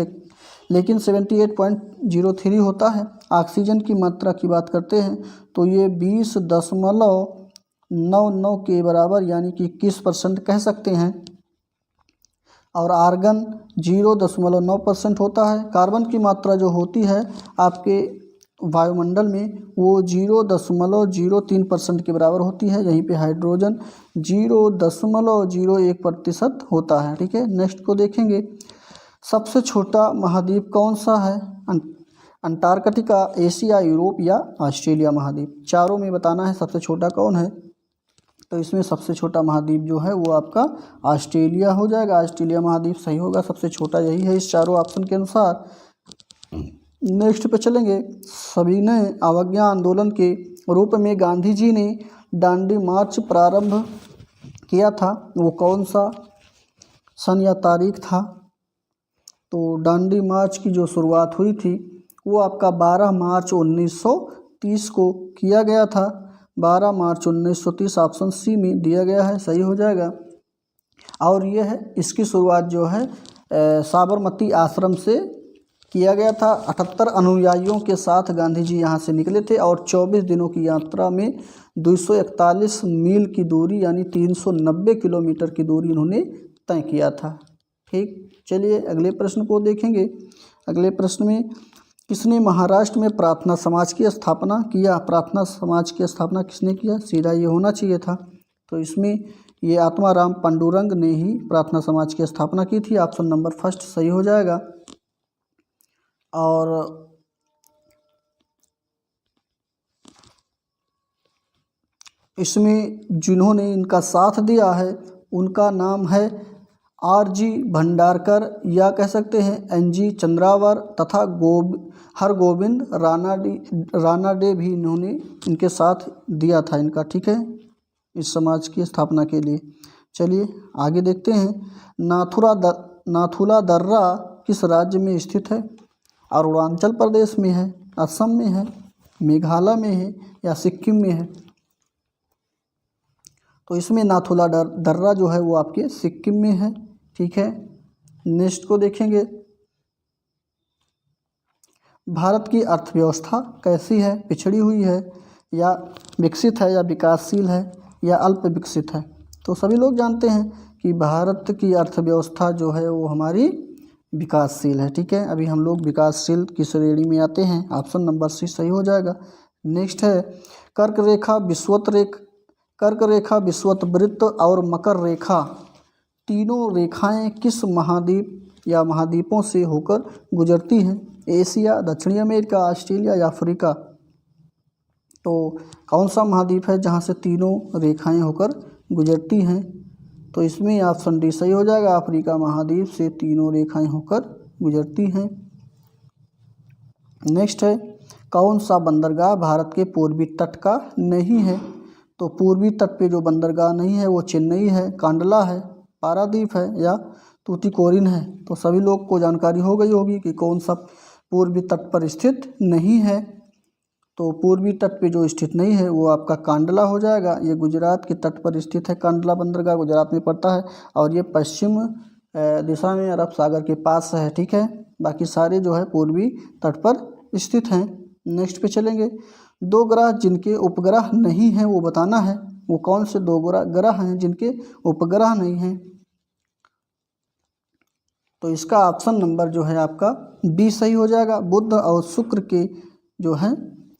लेकिन 78.03 होता है। ऑक्सीजन की मात्रा की बात करते हैं तो ये 20.99 के बराबर, यानी कि 21% कह सकते हैं। और आर्गन 0.9% होता है। कार्बन की मात्रा जो होती है आपके वायुमंडल में, वो 0.03% के बराबर होती है। यहीं पे हाइड्रोजन 0.01% होता है। ठीक है, नेक्स्ट को देखेंगे। सबसे छोटा महाद्वीप कौन सा है? अंटार्कटिका, एशिया, यूरोप, या ऑस्ट्रेलिया महाद्वीप? चारों में बताना है सबसे छोटा कौन है। तो इसमें सबसे छोटा महाद्वीप जो है वो आपका ऑस्ट्रेलिया हो जाएगा। ऑस्ट्रेलिया महाद्वीप सही होगा, सबसे छोटा यही है इस चारों ऑप्शन के अनुसार। नेक्स्ट पे चलेंगे। सविनय अवज्ञा आंदोलन के रूप में गांधी जी ने दांडी मार्च प्रारंभ किया था, वो कौन सा सन या तारीख था? तो दांडी मार्च की जो शुरुआत हुई थी वो आपका 12 मार्च 1930 को किया गया था। 12 मार्च 1930 ऑप्शन सी में दिया गया है, सही हो जाएगा। और ये है, इसकी शुरुआत जो है साबरमती आश्रम से किया गया था। 78 अनुयायियों के साथ गांधी जी यहाँ से निकले थे और 24 दिनों की यात्रा में 241 मील की दूरी, यानी 390 किलोमीटर की दूरी इन्होंने तय किया था। ठीक, चलिए अगले प्रश्न को देखेंगे। अगले प्रश्न में, किसने महाराष्ट्र में प्रार्थना समाज की स्थापना किया? प्रार्थना समाज की स्थापना किसने किया? सीधा ये होना चाहिए था। तो इसमें ये आत्माराम पांडुरंग ने ही प्रार्थना समाज की स्थापना की थी। ऑप्शन नंबर फर्स्ट सही हो जाएगा। और इसमें जिन्होंने इनका साथ दिया है उनका नाम है आर.जी. भंडारकर, या कह सकते हैं एन.जी. चंद्रावर, तथा हरगोविंद रानाडे भी इन्होंने इनके साथ दिया था इनका। ठीक है, इस समाज की स्थापना के लिए। चलिए आगे देखते हैं। नाथुला दर्रा किस राज्य में स्थित है? अरुणाचल प्रदेश में है, असम में है, मेघालय में है, या सिक्किम में है? तो इसमें नाथुला दर्रा जो है वो आपके सिक्किम में है। ठीक है, नेक्स्ट को देखेंगे। भारत की अर्थव्यवस्था कैसी है? पिछड़ी हुई है, या विकसित है, या विकासशील है, या अल्प विकसित है? तो सभी लोग जानते हैं कि भारत की अर्थव्यवस्था जो है वो हमारी विकासशील है। ठीक है, अभी हम लोग विकासशील की श्रेणी में आते हैं। ऑप्शन नंबर सी सही हो जाएगा। नेक्स्ट है, कर्क रेखा, विषुवत और मकर रेखा, तीनों रेखाएं किस महाद्वीप या महाद्वीपों से होकर गुजरती हैं? एशिया, दक्षिणी अमेरिका, ऑस्ट्रेलिया, या अफ्रीका? तो कौन सा महाद्वीप है जहां से तीनों रेखाएं होकर गुजरती हैं? तो इसमें ऑप्शन डी सही हो जाएगा। अफ्रीका महाद्वीप से तीनों रेखाएं होकर गुजरती हैं। नेक्स्ट है, कौन सा बंदरगाह भारत के पूर्वी तट का नहीं है? तो पूर्वी तट पे जो बंदरगाह नहीं है वो चेन्नई है, कांडला है, पारादीप है या तूतीकोरिन है। तो सभी लोग को जानकारी हो गई होगी कि कौन सा पूर्वी तट पर स्थित नहीं है। तो पूर्वी तट पे जो स्थित नहीं है वो आपका कांडला हो जाएगा। ये गुजरात के तट पर स्थित है, कांडला बंदरगाह गुजरात में पड़ता है और ये पश्चिम दिशा में अरब सागर के पास है। ठीक है, बाकी सारे जो है पूर्वी तट पर स्थित हैं। नेक्स्ट पे चलेंगे। दो ग्रह जिनके उपग्रह नहीं हैं वो बताना है। वो कौन से दो ग्रह हैं जिनके उपग्रह नहीं हैं? तो इसका ऑप्शन नंबर जो है आपका बी सही हो जाएगा। बुध और शुक्र के जो है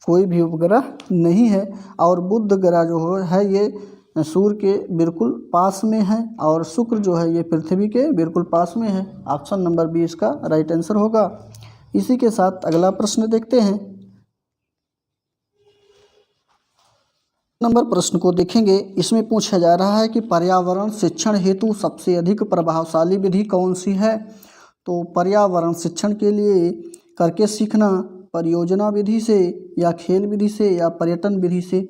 कोई भी उपग्रह नहीं है और बुध ग्रह जो है ये सूर्य के बिल्कुल पास में है और शुक्र जो है ये पृथ्वी के बिल्कुल पास में है। ऑप्शन नंबर बी इसका राइट आंसर होगा। इसी के साथ अगला प्रश्न देखते हैं। नंबर प्रश्न को देखेंगे। इसमें पूछा जा रहा है कि पर्यावरण शिक्षण हेतु सबसे अधिक प्रभावशाली विधि कौन सी है? तो पर्यावरण शिक्षण के लिए करके सीखना, परियोजना विधि से या खेल विधि से या पर्यटन विधि से,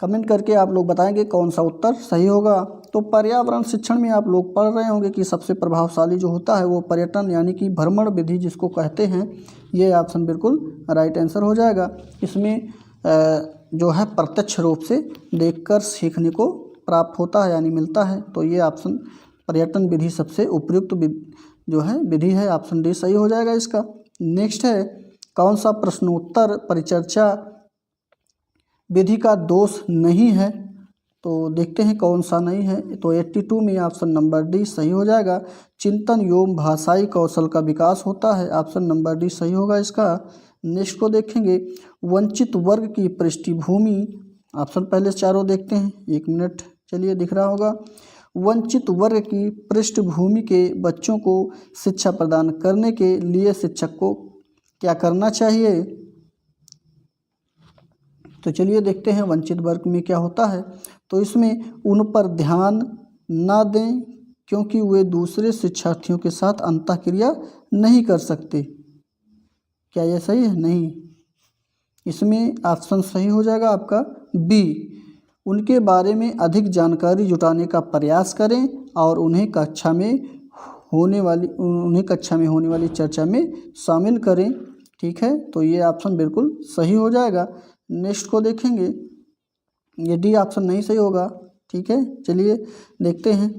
कमेंट करके आप लोग बताएंगे कौन सा उत्तर सही होगा। तो पर्यावरण शिक्षण में आप लोग पढ़ रहे होंगे कि सबसे प्रभावशाली जो होता है वो पर्यटन यानी कि भ्रमण विधि जिसको कहते हैं, ये ऑप्शन बिल्कुल राइट आंसर हो जाएगा। इसमें जो है प्रत्यक्ष रूप से देखकर सीखने को प्राप्त होता है यानी मिलता है। तो ये ऑप्शन पर्यटन विधि सबसे उपयुक्त जो है विधि है। ऑप्शन डी सही हो जाएगा इसका। नेक्स्ट है, कौन सा प्रश्न उत्तर परिचर्चा विधि का दोष नहीं है? तो देखते हैं कौन सा नहीं है। तो 82 में ऑप्शन नंबर डी सही हो जाएगा। चिंतन एवं भाषाई कौशल का विकास होता है। ऑप्शन नंबर डी सही होगा इसका। नेक्स्ट को देखेंगे। वंचित वर्ग की पृष्ठभूमि, ऑप्शन पहले चारों देखते हैं, 1 मिनट चलिए दिख रहा होगा। वंचित वर्ग की पृष्ठभूमि के बच्चों को शिक्षा प्रदान करने के लिए शिक्षक को क्या करना चाहिए? तो चलिए देखते हैं वंचित वर्ग में क्या होता है। तो इसमें उन पर ध्यान ना दें क्योंकि वे दूसरे शिक्षार्थियों के साथ अंतःक्रिया नहीं कर सकते। क्या यह सही है? नहीं। इसमें ऑप्शन सही हो जाएगा आपका बी। उनके बारे में अधिक जानकारी जुटाने का प्रयास करें और उन्हें कक्षा में होने वाली चर्चा में शामिल करें। ठीक है, तो ये ऑप्शन बिल्कुल सही हो जाएगा। नेक्स्ट को देखेंगे। ये डी ऑप्शन नहीं सही होगा। ठीक है, चलिए देखते हैं।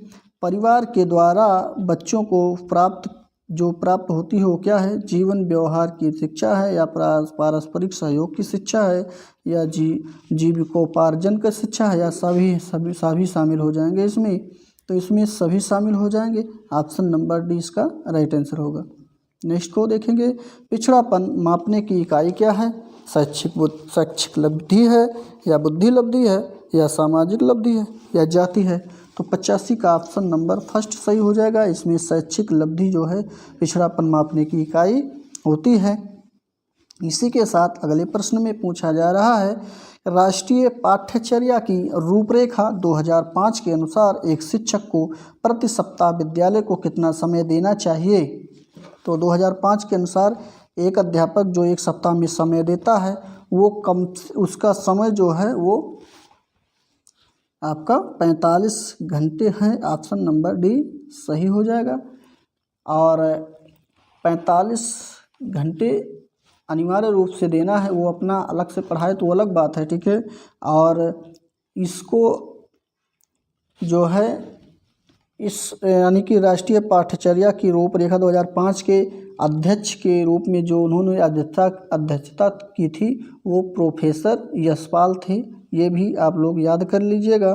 परिवार के द्वारा बच्चों को प्राप्त होती है वो क्या है? जीवन व्यवहार की शिक्षा है या पारस्परिक सहयोग की शिक्षा है या जीविकोपार्जन की शिक्षा है या सभी शामिल हो जाएंगे इसमें? तो इसमें सभी शामिल हो जाएंगे। ऑप्शन नंबर डी इसका राइट आंसर होगा। नेक्स्ट को देखेंगे। पिछड़ापन मापने की इकाई क्या है? शैक्षिक लब्धि है या बुद्धि लब्धि है या सामाजिक लब्धि है या जाति है? तो 85 का ऑप्शन नंबर फर्स्ट सही हो जाएगा। इसमें शैक्षिक लब्धि जो है पिछड़ापन मापने की इकाई होती है। इसी के साथ अगले प्रश्न में पूछा जा रहा है, राष्ट्रीय पाठ्यचर्या की रूपरेखा 2005 के अनुसार एक शिक्षक को प्रति सप्ताह विद्यालय को कितना समय देना चाहिए? तो 2005 के अनुसार एक अध्यापक जो एक सप्ताह में समय देता है वो उसका समय जो है वो आपका 45 घंटे हैं। ऑप्शन नंबर डी सही हो जाएगा। और 45 घंटे अनिवार्य रूप से देना है, वो अपना अलग से पढ़ाए तो अलग बात है। ठीक है, और इसको जो है इस यानी कि राष्ट्रीय पाठ्यचर्या की रूपरेखा 2005 के अध्यक्ष के रूप में जो उन्होंने अध्यक्षता की थी वो प्रोफेसर यशपाल थे। ये भी आप लोग याद कर लीजिएगा।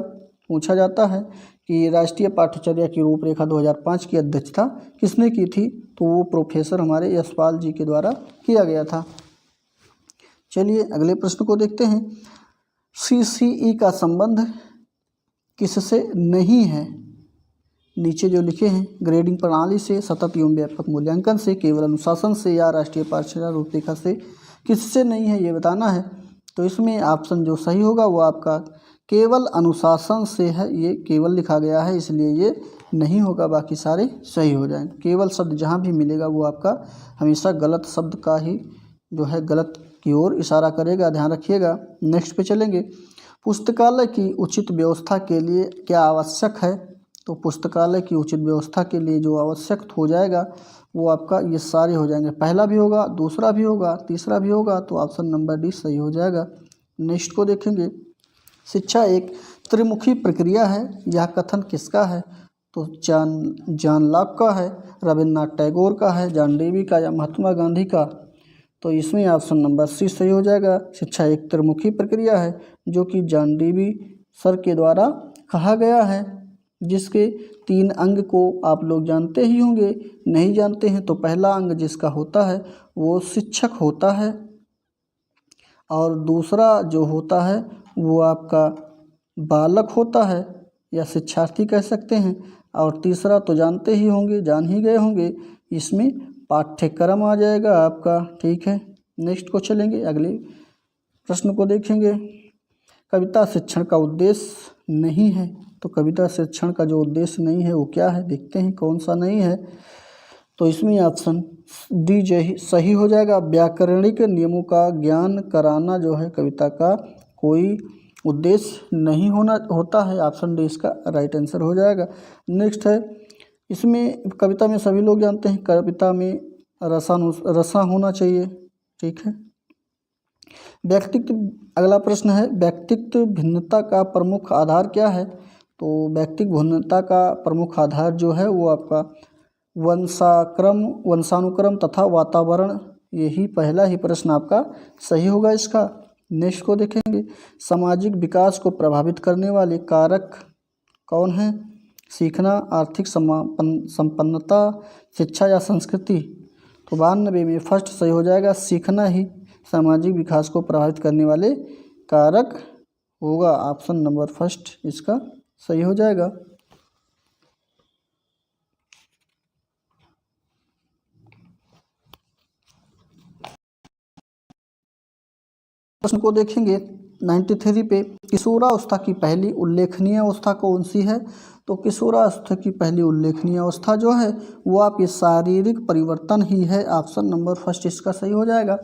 पूछा जाता है कि राष्ट्रीय पाठ्यचर्या की रूपरेखा 2005 की अध्यक्षता किसने की थी? तो वो प्रोफेसर हमारे यशपाल जी के द्वारा किया गया था। चलिए अगले प्रश्न को देखते हैं। CCE का संबंध किससे नहीं है? नीचे जो लिखे हैं, ग्रेडिंग प्रणाली से, सतत एवं व्यापक मूल्यांकन से, केवल अनुशासन से या राष्ट्रीय पाठ्यचर्या रूपरेखा से, किससे नहीं है ये बताना है। तो इसमें ऑप्शन जो सही होगा वो आपका केवल अनुशासन से है। ये केवल लिखा गया है इसलिए ये नहीं होगा, बाकी सारे सही हो जाएंगे। केवल शब्द जहाँ भी मिलेगा वो आपका हमेशा गलत शब्द का ही जो है गलत की ओर इशारा करेगा, ध्यान रखिएगा। नेक्स्ट पे चलेंगे। पुस्तकालय की उचित व्यवस्था के लिए क्या आवश्यक है? तो पुस्तकालय की उचित व्यवस्था के लिए जो आवश्यक हो जाएगा वो आपका ये सारे हो जाएंगे। पहला भी होगा, दूसरा भी होगा, तीसरा भी होगा, तो ऑप्शन नंबर डी सही हो जाएगा। नेक्स्ट को देखेंगे। शिक्षा एक त्रिमुखी प्रक्रिया है, यह कथन किसका है? तो जॉन लॉक का है, रविन्द्रनाथ टैगोर का है, जॉन डेवी का या महात्मा गांधी का? तो इसमें ऑप्शन नंबर सी सही हो जाएगा। शिक्षा एक त्रिमुखी प्रक्रिया है जो कि जॉन डेवी सर के द्वारा कहा गया है, जिसके 3 अंग को आप लोग जानते ही होंगे। नहीं जानते हैं तो पहला अंग जिसका होता है वो शिक्षक होता है, और दूसरा जो होता है वो आपका बालक होता है या शिक्षार्थी कह सकते हैं, और तीसरा तो जानते ही होंगे, जान ही गए होंगे, इसमें पाठ्यक्रम आ जाएगा आपका। ठीक है, नेक्स्ट को चलेंगे, अगले प्रश्न को देखेंगे। कविता शिक्षण का उद्देश्य नहीं है, तो कविता शिक्षण का जो उद्देश्य नहीं है वो क्या है, देखते हैं कौन सा नहीं है। तो इसमें ऑप्शन डी सही हो जाएगा। व्याकरणिक नियमों का ज्ञान कराना जो है कविता का कोई उद्देश्य नहीं होता है। ऑप्शन डी इसका राइट आंसर हो जाएगा। नेक्स्ट है, इसमें कविता में सभी लोग जानते हैं कविता में रसा होना चाहिए। ठीक है, व्यक्तित्व, अगला प्रश्न है, व्यक्तित्व भिन्नता का प्रमुख आधार क्या है? तो व्यक्तित्व भिन्नता का प्रमुख आधार जो है वो आपका वंशानुक्रम तथा वातावरण, यही पहला ही प्रश्न आपका सही होगा इसका। नेक्स्ट को देखेंगे। सामाजिक विकास को प्रभावित करने वाले कारक कौन हैं? सीखना, आर्थिक संपन्नता, शिक्षा या संस्कृति? तो 92 में फर्स्ट सही हो जाएगा। सीखना ही सामाजिक विकास को प्रभावित करने वाले कारक होगा। ऑप्शन नंबर फर्स्ट इसका सही हो जाएगा। प्रश्न को देखेंगे 93 पे। किशोरावस्था की पहली उल्लेखनीय अवस्था कौन सी है? तो किशोरावस्था की पहली उल्लेखनीय अवस्था जो है वो आपकी शारीरिक परिवर्तन ही है। ऑप्शन नंबर फर्स्ट इसका सही हो जाएगा,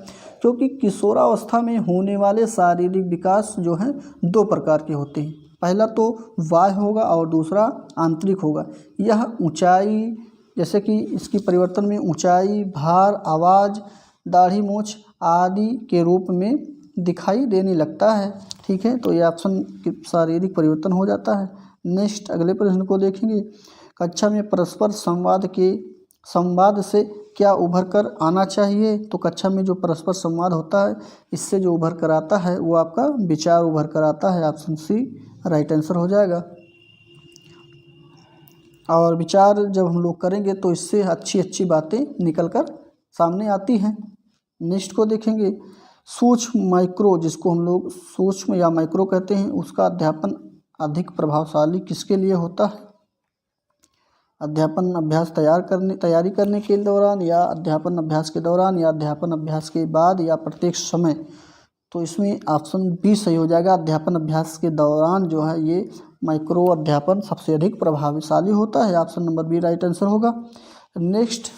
क्योंकि किशोरावस्था में होने वाले शारीरिक विकास जो हैं 2 प्रकार के होते हैं। पहला तो बाह्य होगा और दूसरा आंतरिक होगा। यह ऊंचाई, जैसे कि इसकी परिवर्तन में ऊंचाई, भार, आवाज़, दाढ़ी मूंछ आदि के रूप में दिखाई देने लगता है। ठीक है, तो ये ऑप्शन शारीरिक परिवर्तन हो जाता है। नेक्स्ट अगले प्रश्न को देखेंगे। कक्षा में परस्पर संवाद से क्या उभर कर आना चाहिए? तो कक्षा में जो परस्पर संवाद होता है इससे जो उभर कर आता है वो आपका विचार उभर कर आता है। ऑप्शन सी राइट आंसर हो जाएगा। और विचार जब हम लोग करेंगे तो इससे अच्छी अच्छी बातें निकल कर सामने आती हैं। नेक्स्ट को देखेंगे। सूक्ष्म माइक्रो, जिसको हम लोग सूक्ष्म या माइक्रो कहते हैं, उसका अध्यापन अधिक प्रभावशाली किसके लिए होता है? अध्यापन अभ्यास तैयारी करने के दौरान, या अध्यापन अभ्यास के दौरान, या अध्यापन अभ्यास के बाद, या प्रत्येक समय? तो इसमें ऑप्शन बी सही हो जाएगा। अध्यापन अभ्यास के दौरान जो है ये माइक्रो अध्यापन सबसे अधिक प्रभावशाली होता है। Option number B right answer होगा। नेक्स्ट,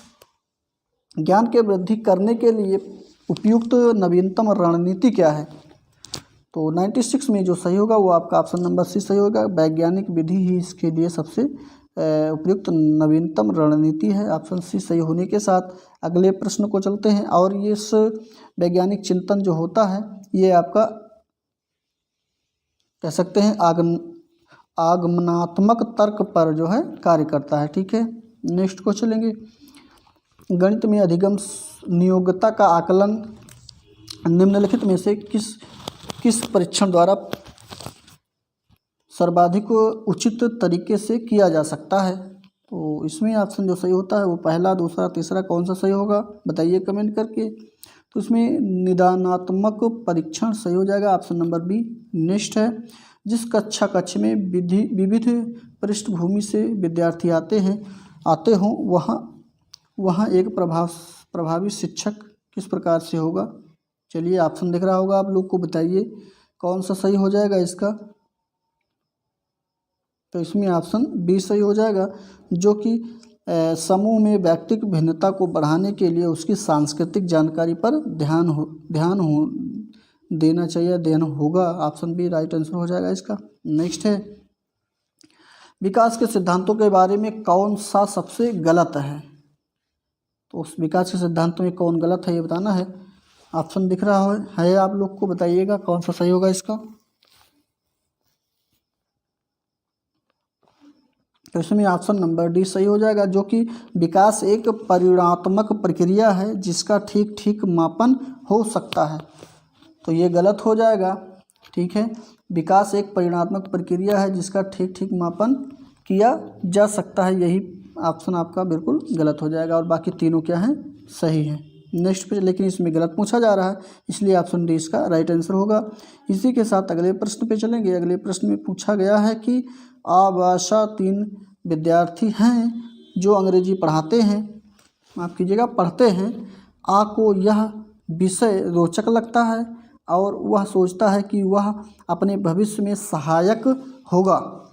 ज्ञान के वृद्धि करने के लिए उपयुक्त नवीनतम रणनीति क्या है? तो 96 में जो सही होगा वो आपका ऑप्शन नंबर सी सही होगा। वैज्ञानिक विधि ही इसके लिए सबसे उपयुक्त नवीनतम रणनीति है। ऑप्शन सी सही होने के साथ अगले प्रश्न को चलते हैं। और ये इस वैज्ञानिक चिंतन जो होता है ये आपका कह सकते हैं आगमनात्मक तर्क पर जो है कार्य करता है। ठीक है, नेक्स्ट को चलेंगे। गणित में अधिगम नियोग्यता का आकलन निम्नलिखित में से किस परीक्षण द्वारा सर्वाधिक उचित तरीके से किया जा सकता है? तो इसमें ऑप्शन जो सही होता है वो पहला, दूसरा, तीसरा कौन सा सही होगा बताइए कमेंट करके। तो इसमें निदानात्मक परीक्षण सही हो जाएगा। Option number B. नेक्स्ट है, जिस कक्ष में विविध पृष्ठभूमि से विद्यार्थी आते हों वहाँ एक प्रभावी शिक्षक किस प्रकार से होगा? चलिए ऑप्शन दिख रहा होगा आप लोग को, बताइए कौन सा सही हो जाएगा इसका। तो इसमें ऑप्शन बी सही हो जाएगा, जो कि समूह में व्यक्तिगत भिन्नता को बढ़ाने के लिए उसकी सांस्कृतिक जानकारी पर ध्यान देना चाहिए, देना होगा। ऑप्शन बी राइट आंसर हो जाएगा इसका। नेक्स्ट है, विकास के सिद्धांतों के बारे में कौन सा सबसे गलत है? तो उस विकास के सिद्धांतों में कौन गलत है ये बताना है। ऑप्शन दिख रहा है आप लोग को, बताइएगा कौन सा सही होगा इसका। तो इसमें ऑप्शन नंबर डी सही हो जाएगा, जो कि विकास एक परिणात्मक प्रक्रिया है जिसका ठीक ठीक मापन हो सकता है। तो ये गलत हो जाएगा। ठीक है, विकास एक परिणात्मक प्रक्रिया है जिसका ठीक ठीक मापन किया जा सकता है, यही ऑप्शन आपका बिल्कुल गलत हो जाएगा। और बाकी तीनों क्या हैं, सही हैं। नेक्स्ट पे लेकिन इसमें गलत पूछा जा रहा है, इसलिए ऑप्शन डी इसका राइट आंसर होगा। इसी के साथ अगले प्रश्न पे चलेंगे। अगले प्रश्न में पूछा गया है कि आभाषा 3 विद्यार्थी हैं जो अंग्रेजी पढ़ाते हैं, माफ़ कीजिएगा पढ़ते हैं। आ को यह विषय रोचक लगता है और वह सोचता है कि वह अपने भविष्य में सहायक होगा,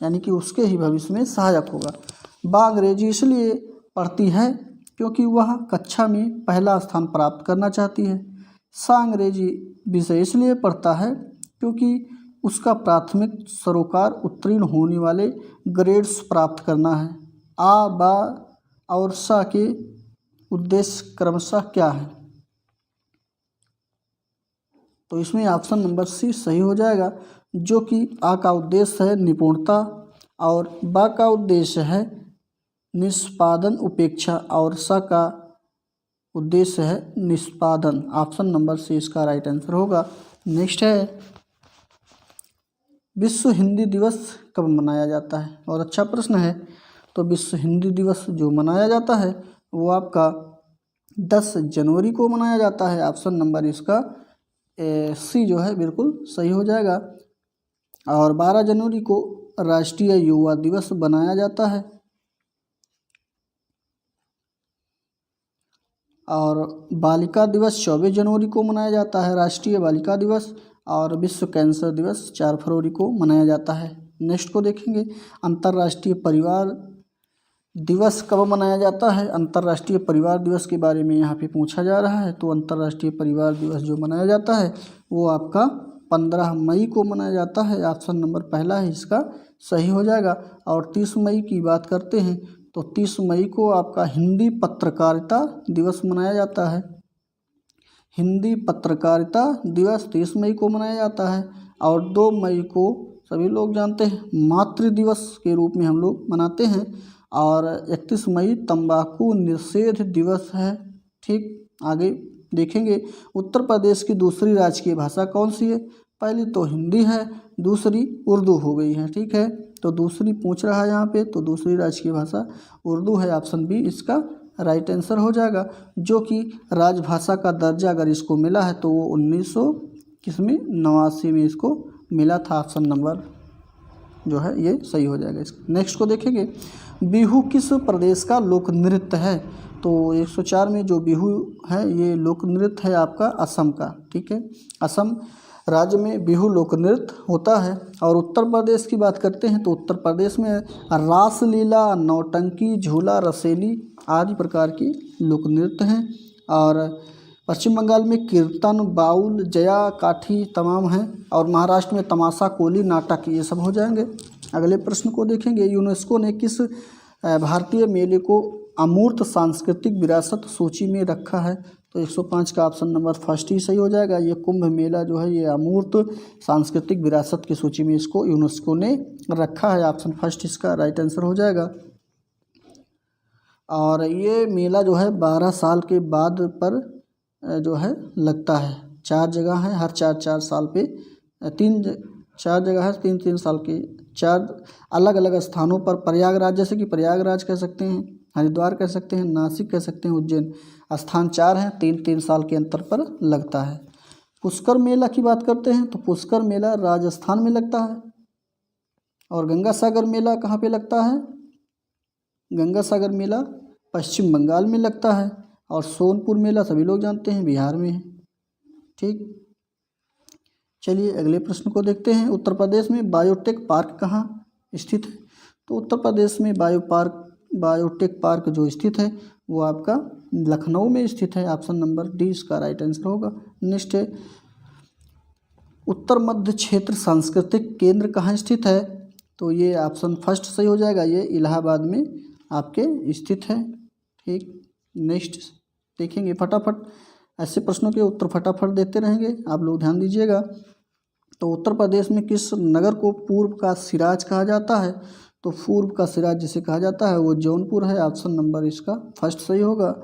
यानी कि उसके ही भविष्य में सहायक होगा। बा अंग्रेजी इसलिए पढ़ती है क्योंकि वह कक्षा में पहला स्थान प्राप्त करना चाहती है। सा अंग्रेजी विषय इसलिए पढ़ता है क्योंकि उसका प्राथमिक सरोकार उत्तीर्ण होने वाले ग्रेड्स प्राप्त करना है। आ, बा और सा के उद्देश्य क्रमशः क्या है? तो इसमें ऑप्शन नंबर सी सही हो जाएगा, जो कि आ का उद्देश्य है निपुणता और बा का उद्देश्य है निष्पादन उपेक्षा और सा का उद्देश्य है निष्पादन। ऑप्शन नंबर सी इसका राइट आंसर होगा। नेक्स्ट है, विश्व हिंदी दिवस कब मनाया जाता है? और अच्छा प्रश्न है। तो विश्व हिंदी दिवस जो मनाया जाता है वो आपका 10 जनवरी को मनाया जाता है। ऑप्शन नंबर इसका सी जो है बिल्कुल सही हो जाएगा। और 12 जनवरी को राष्ट्रीय युवा दिवस मनाया जाता है। और बालिका दिवस 24 जनवरी को मनाया जाता है, राष्ट्रीय बालिका दिवस। और विश्व कैंसर दिवस 4 फरवरी को मनाया जाता है। नेक्स्ट को देखेंगे, अंतर्राष्ट्रीय परिवार दिवस कब मनाया जाता है? अंतर्राष्ट्रीय परिवार दिवस के बारे में यहाँ पे पूछा जा रहा है। तो अंतर्राष्ट्रीय परिवार दिवस जो मनाया जाता है वो आपका 15 मई को मनाया जाता है। ऑप्शन नंबर पहला है इसका सही हो जाएगा। और 30 मई की बात करते हैं तो 30 मई को आपका हिंदी पत्रकारिता दिवस मनाया जाता है। हिंदी पत्रकारिता दिवस 30 मई को मनाया जाता है। और 2 मई को सभी लोग जानते हैं मातृ दिवस के रूप में हम लोग मनाते हैं। और 31 मई तंबाकू निषेध दिवस है। ठीक, आगे देखेंगे। उत्तर प्रदेश की दूसरी राजकीय भाषा कौन सी है? पहली तो हिंदी है, दूसरी उर्दू हो गई है। ठीक है, तो दूसरी पूछ रहा है यहाँ पे, तो दूसरी राजकीय भाषा उर्दू है। ऑप्शन बी इसका राइट आंसर हो जाएगा, जो कि राजभाषा का दर्जा अगर इसको मिला है तो वो 1989 में इसको मिला था। ऑप्शन नंबर जो है ये सही हो जाएगा इसका। नेक्स्ट को देखेंगे, बिहू किस प्रदेश का लोक नृत्य है? तो 104 में जो बिहू है ये लोक नृत्य है आपका असम का। ठीक है, असम राज्य में बिहू लोक नृत्य होता है। और उत्तर प्रदेश की बात करते हैं तो उत्तर प्रदेश में रासलीला, नौटंकी, झूला, रसेली आदि प्रकार की लोक नृत्य हैं। और पश्चिम बंगाल में कीर्तन, बाउल, जया, काठी तमाम हैं। और महाराष्ट्र में तमाशा, कोली, नाटक ये सब हो जाएंगे। अगले प्रश्न को देखेंगे, यूनेस्को ने किस भारतीय मेले को अमूर्त सांस्कृतिक विरासत सूची में रखा है? तो 105 का ऑप्शन नंबर फर्स्ट ही सही हो जाएगा। ये कुंभ मेला जो है ये अमूर्त सांस्कृतिक विरासत की सूची में इसको यूनेस्को ने रखा है। ऑप्शन फर्स्ट इसका राइट आंसर हो जाएगा। और ये मेला जो है 12 साल के बाद पर जो है लगता है। 4 जगह है, हर 4 साल पे 4 जगह है, 3 साल के 4 अलग अलग स्थानों पर। प्रयागराज, जैसे कि प्रयागराज कह सकते हैं, हरिद्वार कह सकते हैं, नासिक कह सकते हैं, उज्जैन, स्थान 4 हैं, 3 साल के अंतर पर लगता है। पुष्कर मेला की बात करते हैं तो पुष्कर मेला राजस्थान में लगता है। और गंगा सागर मेला कहाँ पे लगता है? गंगा सागर मेला पश्चिम बंगाल में लगता है। और सोनपुर मेला सभी लोग जानते हैं बिहार में है। ठीक, चलिए अगले प्रश्न को देखते हैं। उत्तर प्रदेश में बायोटेक पार्क कहाँ स्थित है? तो उत्तर प्रदेश में बायो पार्क बायोटेक पार्क जो स्थित है वो आपका लखनऊ में स्थित है। ऑप्शन नंबर डी इसका राइट आंसर होगा। नेक्स्ट है, उत्तर मध्य क्षेत्र सांस्कृतिक केंद्र कहाँ स्थित है? तो ये ऑप्शन फर्स्ट सही हो जाएगा, ये इलाहाबाद में आपके स्थित है। ठीक, नेक्स्ट देखेंगे फटाफट, ऐसे प्रश्नों के उत्तर फटाफट देते रहेंगे, आप लोग ध्यान दीजिएगा। तो उत्तर प्रदेश में किस नगर को पूर्व का सिराज कहा जाता है? तो पूर्व का सिराज जिसे कहा जाता है वो जौनपुर है। ऑप्शन नंबर इसका फर्स्ट सही होगा।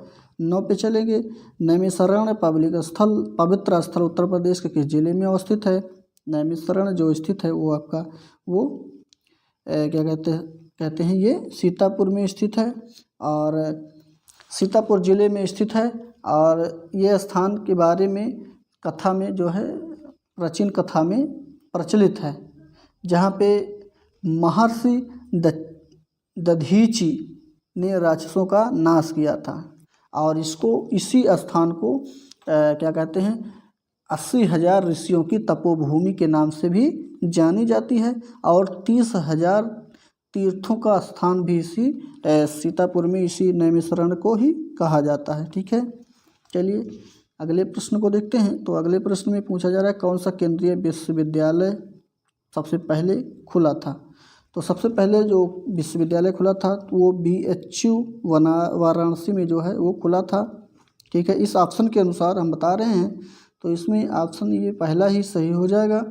9 पे चलेंगे, नैमिषारण्य पवित्र स्थल उत्तर प्रदेश के किस जिले में अवस्थित है? नैमिषारण्य जो स्थित है वो आपका वो क्या कहते हैं ये सीतापुर में स्थित है और सीतापुर जिले में स्थित है। और ये स्थान के बारे में कथा में जो है प्राचीन कथा में प्रचलित है, जहाँ पे महर्षि दधीचि ने राक्षसों का नाश किया था और इसी स्थान को क्या कहते हैं 80,000 ऋषियों की तपोभूमि के नाम से भी जानी जाती है और 30,000 तीर्थों का स्थान भी इसी सीतापुर में इसी नैमिषारण्य को ही कहा जाता है। ठीक है, चलिए अगले प्रश्न को देखते हैं। तो अगले प्रश्न में पूछा जा रहा है कौन सा केंद्रीय विश्वविद्यालय सबसे पहले खुला था? तो सबसे पहले जो विश्वविद्यालय खुला था तो वो BHU वाराणसी में जो है वो खुला था। ठीक है, इस ऑप्शन के अनुसार हम बता रहे हैं, तो इसमें ऑप्शन ये पहला ही सही हो जाएगा,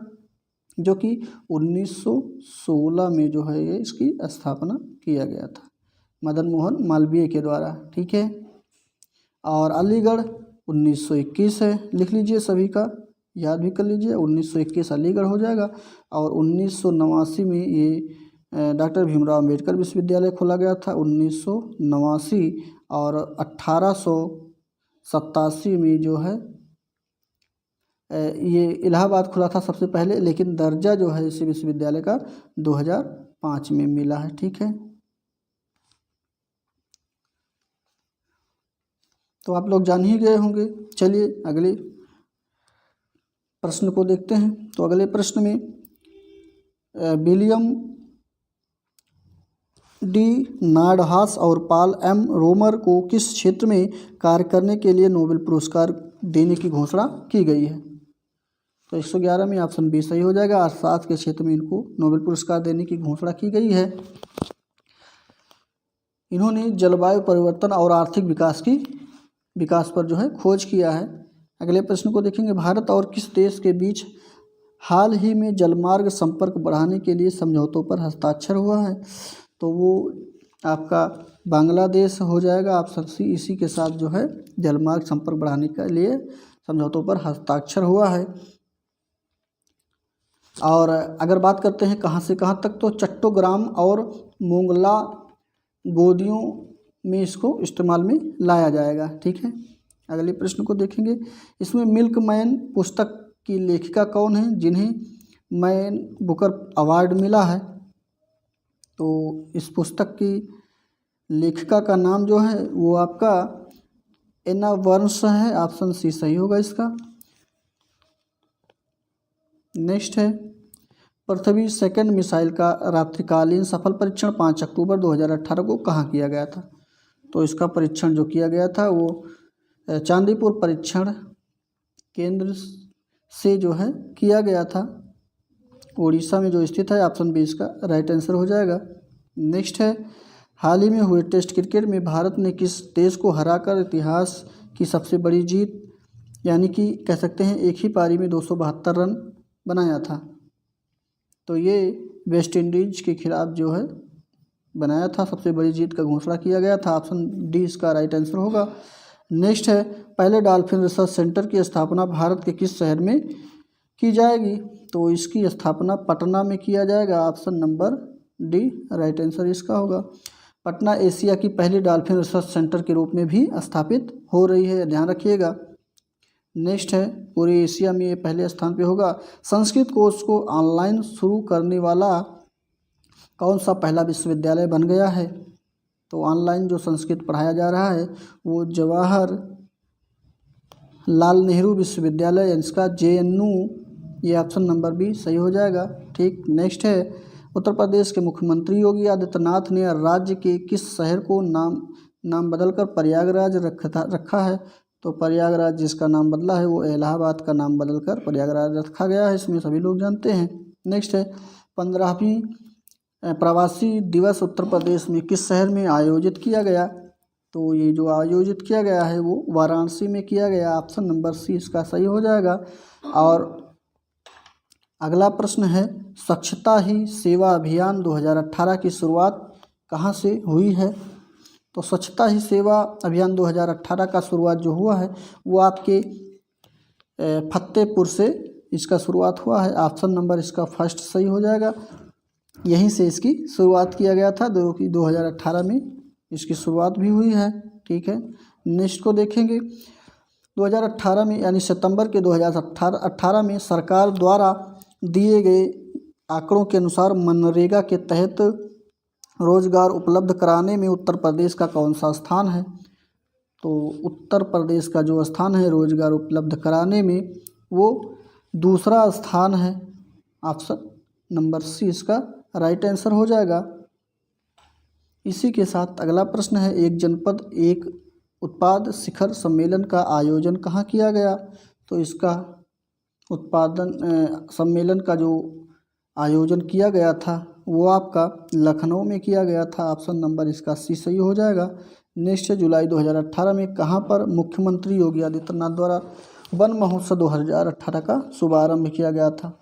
जो कि 1916 में जो है ये इसकी स्थापना किया गया था मदन मोहन मालवीय के द्वारा। ठीक है, और अलीगढ़ 1921 है, लिख लीजिए, सभी का याद भी कर लीजिए, 1921 अलीगढ़ हो जाएगा। और 1989 में ये डॉक्टर भीमराव अम्बेडकर विश्वविद्यालय खोला गया था 1989। और 1887 में जो है ये इलाहाबाद खुला था सबसे पहले, लेकिन दर्जा जो है इसी विश्वविद्यालय का 2005 में मिला है। ठीक है, तो आप लोग जान ही गए होंगे। चलिए अगले प्रश्न को देखते हैं। तो अगले प्रश्न में विलियम डी नार्डहास और पॉल एम रोमर को किस क्षेत्र में कार्य करने के लिए नोबेल पुरस्कार देने की घोषणा की गई है? तो 111 में ऑप्शन बी सही हो जाएगा। अर्थशास्त्र के क्षेत्र में इनको नोबेल पुरस्कार देने की घोषणा की गई है। इन्होंने जलवायु परिवर्तन और आर्थिक विकास पर जो है खोज किया है। अगले प्रश्न को देखेंगे, भारत और किस देश के बीच हाल ही में जलमार्ग संपर्क बढ़ाने के लिए समझौतों पर हस्ताक्षर हुआ है? तो वो आपका बांग्लादेश हो जाएगा, ऑप्शन सी। इसी के साथ जो है जलमार्ग संपर्क बढ़ाने के लिए समझौतों पर हस्ताक्षर हुआ है। और अगर बात करते हैं कहाँ से कहाँ तक, तो चट्टोग्राम और मोंगला गोदियों में इसको इस्तेमाल में लाया जाएगा। ठीक है, अगले प्रश्न को देखेंगे। इसमें मिल्क मैन पुस्तक की लेखिका कौन है जिन्हें मैन बुकर अवार्ड मिला है? तो इस पुस्तक की लेखिका का नाम जो है वो आपका एना वर्न्स है, ऑप्शन सी सही होगा इसका। नेक्स्ट है, पृथ्वी सेकंड मिसाइल का रात्रिकालीन सफल परीक्षण 5 अक्टूबर 2018 को कहाँ किया गया था? तो इसका परीक्षण जो किया गया था वो चांदीपुर परीक्षण केंद्र से जो है किया गया था, उड़ीसा में जो स्थित है। ऑप्शन बी इसका राइट आंसर हो जाएगा। नेक्स्ट है, हाल ही में हुए टेस्ट क्रिकेट में भारत ने किस देश को हराकर इतिहास की सबसे बड़ी जीत, यानी कि कह सकते हैं एक ही पारी में 272 रन बनाया था? तो ये वेस्ट इंडीज के खिलाफ जो है बनाया था, सबसे बड़ी जीत का घोषणा किया गया था। ऑप्शन डी इसका राइट आंसर होगा। नेक्स्ट है, पहले डॉल्फिन रिसर्च सेंटर की स्थापना भारत के किस शहर में की जाएगी? तो इसकी स्थापना पटना में किया जाएगा, option number D right answer इसका होगा। पटना एशिया की पहली डॉल्फिन रिसर्च सेंटर के रूप में भी स्थापित हो रही है, ध्यान रखिएगा। नेक्स्ट है, पूरे एशिया में ये पहले स्थान पे होगा। संस्कृत कोर्स को ऑनलाइन शुरू करने वाला कौन सा पहला विश्वविद्यालय बन गया है? तो ऑनलाइन जो संस्कृत पढ़ाया जा रहा है वो जवाहर लाल नेहरू विश्वविद्यालय, इसका JNU, ये ऑप्शन नंबर बी सही हो जाएगा। ठीक, नेक्स्ट है, उत्तर प्रदेश के मुख्यमंत्री योगी आदित्यनाथ ने राज्य के किस शहर को नाम बदलकर प्रयागराज रखा है? तो प्रयागराज जिसका नाम बदला है वो इलाहाबाद का नाम बदलकर प्रयागराज रखा गया है, इसमें सभी लोग जानते हैं। नेक्स्ट है 15वीं प्रवासी दिवस उत्तर प्रदेश में किस शहर में आयोजित किया गया? तो ये जो आयोजित किया गया है वो वाराणसी में किया गया। ऑप्शन नंबर सी इसका सही हो जाएगा। और अगला प्रश्न है स्वच्छता ही सेवा अभियान 2018 की शुरुआत कहाँ से हुई है? तो स्वच्छता ही सेवा अभियान 2018 का शुरुआत जो हुआ है वो आपके फतेहपुर से इसका शुरुआत हुआ है। ऑप्शन नंबर इसका फर्स्ट सही हो जाएगा। यहीं से इसकी शुरुआत किया गया था 2018 में इसकी शुरुआत भी हुई है। ठीक है, नेक्स्ट को देखेंगे। 2018 में यानी सितंबर के 2018 में सरकार द्वारा दिए गए आंकड़ों के अनुसार मनरेगा के तहत रोजगार उपलब्ध कराने में उत्तर प्रदेश का कौन सा स्थान है? तो उत्तर प्रदेश का जो स्थान है रोजगार उपलब्ध कराने में वो दूसरा स्थान है। ऑप्शन नंबर सी इसका राइट आंसर हो जाएगा। इसी के साथ अगला प्रश्न है एक जनपद एक उत्पाद शिखर सम्मेलन का आयोजन कहाँ किया गया? तो इसका उत्पादन सम्मेलन का जो आयोजन किया गया था वो आपका लखनऊ में किया गया था। ऑप्शन नंबर इसका सी सही हो जाएगा। नेक्स्ट जुलाई 2018 में कहाँ पर मुख्यमंत्री योगी आदित्यनाथ द्वारा वन महोत्सव 2018 का शुभारंभ किया गया था?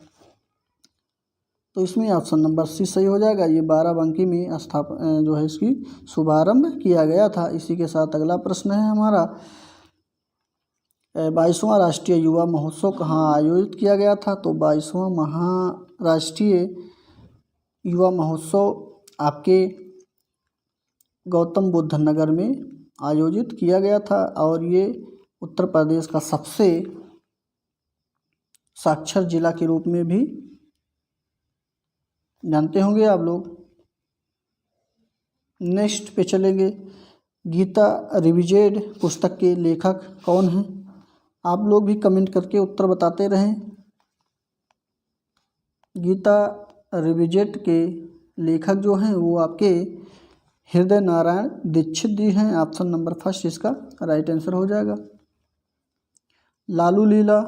तो इसमें ऑप्शन नंबर सी सही हो जाएगा। ये बाराबंकी में जो है इसकी शुभारंभ किया गया था। इसी के साथ अगला प्रश्न है हमारा 22वां राष्ट्रीय युवा महोत्सव कहाँ आयोजित किया गया था? तो 22वां महाराष्ट्रीय युवा महोत्सव आपके गौतम बुद्ध नगर में आयोजित किया गया था और ये उत्तर प्रदेश का सबसे साक्षर जिला के रूप में भी जानते होंगे आप लोग। नेक्स्ट पे चलेंगे। गीता रिविजेड पुस्तक के लेखक कौन हैं? आप लोग भी कमेंट करके उत्तर बताते रहें। गीता रिविजेड के लेखक जो हैं वो आपके हृदय नारायण दीक्षित जी हैं। ऑप्शन नंबर फर्स्ट इसका राइट आंसर हो जाएगा। लालू लीला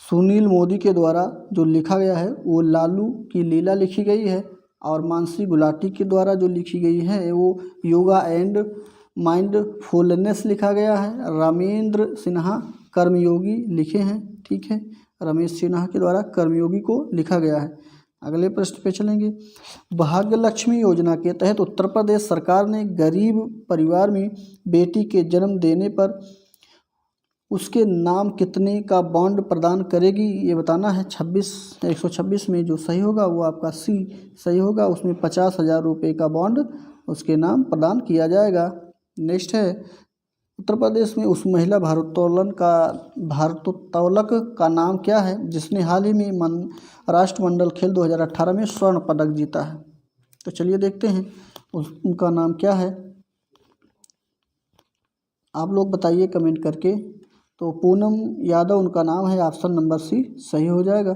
सुनील मोदी के द्वारा जो लिखा गया है वो लालू की लीला लिखी गई है और मानसी गुलाटी के द्वारा जो लिखी गई है वो योगा एंड माइंडफुलनेस लिखा गया है। रामेंद्र सिन्हा कर्मयोगी लिखे हैं। ठीक है, रमेश सिन्हा के द्वारा कर्मयोगी को लिखा गया है। अगले प्रश्न पे चलेंगे। भाग्य लक्ष्मी योजना के तहत उत्तर प्रदेश सरकार ने गरीब परिवार में बेटी के जन्म देने पर उसके नाम कितने का बॉन्ड प्रदान करेगी ये बताना है। 126 में जो सही होगा वो आपका सी सही होगा। उसमें 50,000 रुपये का बॉन्ड उसके नाम प्रदान किया जाएगा। नेक्स्ट है उत्तर प्रदेश में उस महिला भारोत्तोलक का नाम क्या है जिसने हाल ही में राष्ट्रमंडल खेल 2018 में स्वर्ण पदक जीता है? तो चलिए देखते हैं उनका नाम क्या है। आप लोग बताइए कमेंट करके। तो पूनम यादव उनका नाम है। ऑप्शन नंबर सी सही हो जाएगा।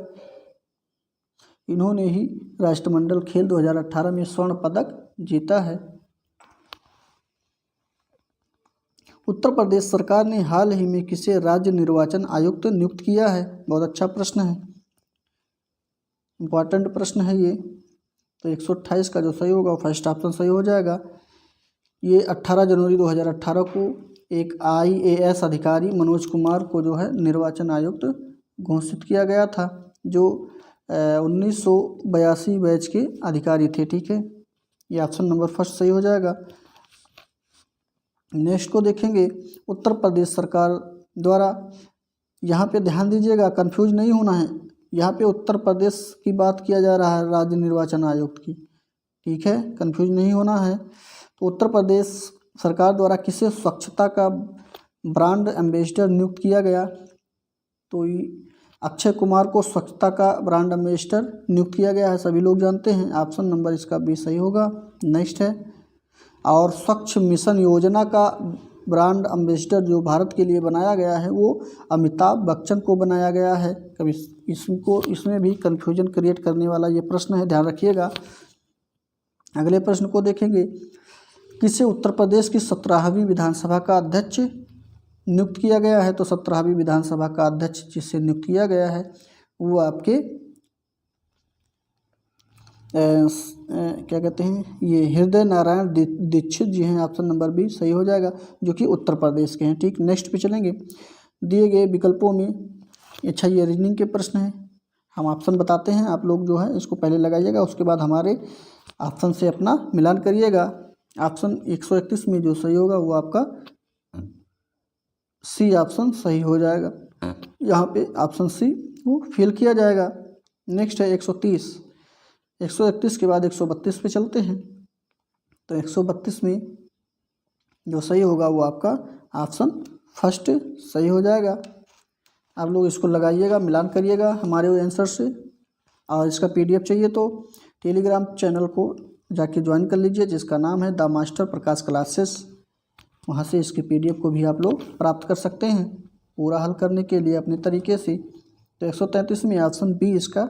इन्होंने ही राष्ट्रमंडल खेल 2018 में स्वर्ण पदक जीता है। उत्तर प्रदेश सरकार ने हाल ही में किसे राज्य निर्वाचन आयुक्त नियुक्त किया है? बहुत अच्छा प्रश्न है, इम्पॉर्टेंट प्रश्न है ये। तो 128 का जो सही होगा फर्स्ट ऑप्शन सही हो जाएगा। ये 18 जनवरी 2018 को एक IAS अधिकारी मनोज कुमार को जो है निर्वाचन आयुक्त घोषित किया गया था, जो 1982 बैच के अधिकारी थे। ठीक है, ये ऑप्शन नंबर फर्स्ट सही हो जाएगा। नेक्स्ट को देखेंगे। उत्तर प्रदेश सरकार द्वारा, यहाँ पे ध्यान दीजिएगा, कंफ्यूज नहीं होना है। यहाँ पे उत्तर प्रदेश की बात किया जा रहा है राज्य निर्वाचन आयुक्त की। ठीक है, कंफ्यूज नहीं होना है। तो उत्तर प्रदेश सरकार द्वारा किसे स्वच्छता का ब्रांड एम्बेसडर नियुक्त किया गया? तो अक्षय कुमार को स्वच्छता का ब्रांड एम्बेसडर नियुक्त किया गया है, सभी लोग जानते हैं। ऑप्शन नंबर इसका बी सही होगा। नेक्स्ट है और स्वच्छ मिशन योजना का ब्रांड एम्बेसडर जो भारत के लिए बनाया गया है वो अमिताभ बच्चन को बनाया गया है। कभी इसमें भी कन्फ्यूजन क्रिएट करने वाला ये प्रश्न है, ध्यान रखिएगा। अगले प्रश्न को देखेंगे, किसे उत्तर प्रदेश की 17वीं विधानसभा का अध्यक्ष नियुक्त किया गया है? तो 17वीं विधानसभा का अध्यक्ष जिससे नियुक्त किया गया है वो आपके क्या कहते हैं, ये हृदय नारायण दीक्षित जी हैं। ऑप्शन नंबर बी सही हो जाएगा, जो कि उत्तर प्रदेश के हैं। ठीक, नेक्स्ट पे चलेंगे। दिए गए विकल्पों में, अच्छा ये रीजनिंग के प्रश्न हैं, हम ऑप्शन बताते हैं, आप लोग जो है इसको पहले लगाइएगा, उसके बाद हमारे ऑप्शन से अपना मिलान करिएगा। ऑप्शन 131 में जो सही होगा वो आपका सी ऑप्शन सही हो जाएगा। यहाँ पे ऑप्शन सी वो फिल किया जाएगा। नेक्स्ट है 130, 131 के बाद 132 पे चलते हैं। तो 132 में जो सही होगा वो आपका ऑप्शन फर्स्ट सही हो जाएगा। आप लोग इसको लगाइएगा, मिलान करिएगा हमारे आंसर से। और इसका PDF चाहिए तो टेलीग्राम चैनल को जाके ज्वाइन कर लीजिए, जिसका नाम है द मास्टर प्रकाश क्लासेस। वहाँ से इसके PDF को भी आप लोग प्राप्त कर सकते हैं पूरा हल करने के लिए अपने तरीके से। तो 133 में ऑप्शन बी इसका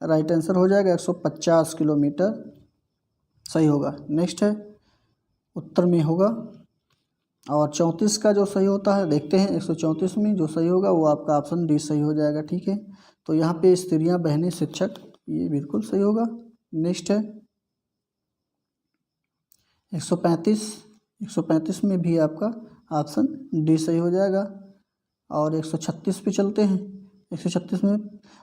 राइट आंसर हो जाएगा, 150 किलोमीटर सही होगा। नेक्स्ट है उत्तर में होगा, और 34 का जो सही होता है देखते हैं। 134 में जो सही होगा वो आपका ऑप्शन डी सही हो जाएगा। ठीक है, तो यहाँ पे स्त्रियाँ, बहनें, शिक्षक, ये बिल्कुल सही होगा। नेक्स्ट है 135 में भी आपका ऑप्शन डी सही हो जाएगा। और 136 पे चलते हैं। 136 में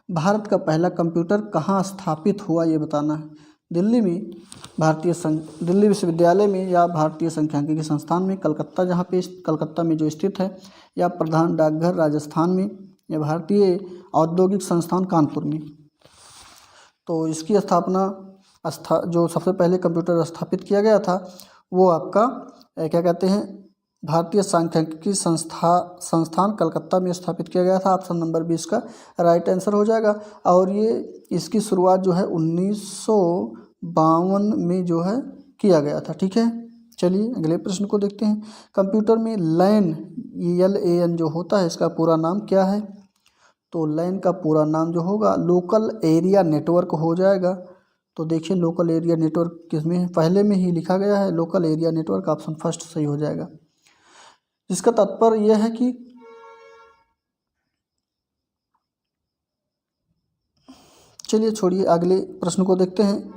भारत का पहला कंप्यूटर कहाँ स्थापित हुआ ये बताना है। दिल्ली में दिल्ली विश्वविद्यालय में, या भारतीय सांख्यिकी संस्थान में, कलकत्ता जहाँ पे कलकत्ता में जो स्थित है, या प्रधान डाकघर राजस्थान में, या भारतीय औद्योगिक संस्थान कानपुर में। तो इसकी स्थापना जो सबसे पहले कंप्यूटर स्थापित किया गया था वो आपका क्या कहते हैं, भारतीय सांख्यिकी संस्थान कलकत्ता में स्थापित किया गया था। ऑप्शन नंबर 20 का राइट आंसर हो जाएगा। और ये इसकी शुरुआत जो है 1952 में जो है किया गया था। ठीक है, चलिए अगले प्रश्न को देखते हैं। कंप्यूटर में LAN LAN जो होता है इसका पूरा नाम क्या है? तो LAN का पूरा नाम जो होगा लोकल एरिया नेटवर्क हो जाएगा। तो देखिए लोकल एरिया नेटवर्क किसमें है, पहले में ही लिखा गया है local area network, option first सही हो जाएगा। इसका तात्पर्य यह है कि चलिए छोड़िए, अगले प्रश्न को देखते हैं।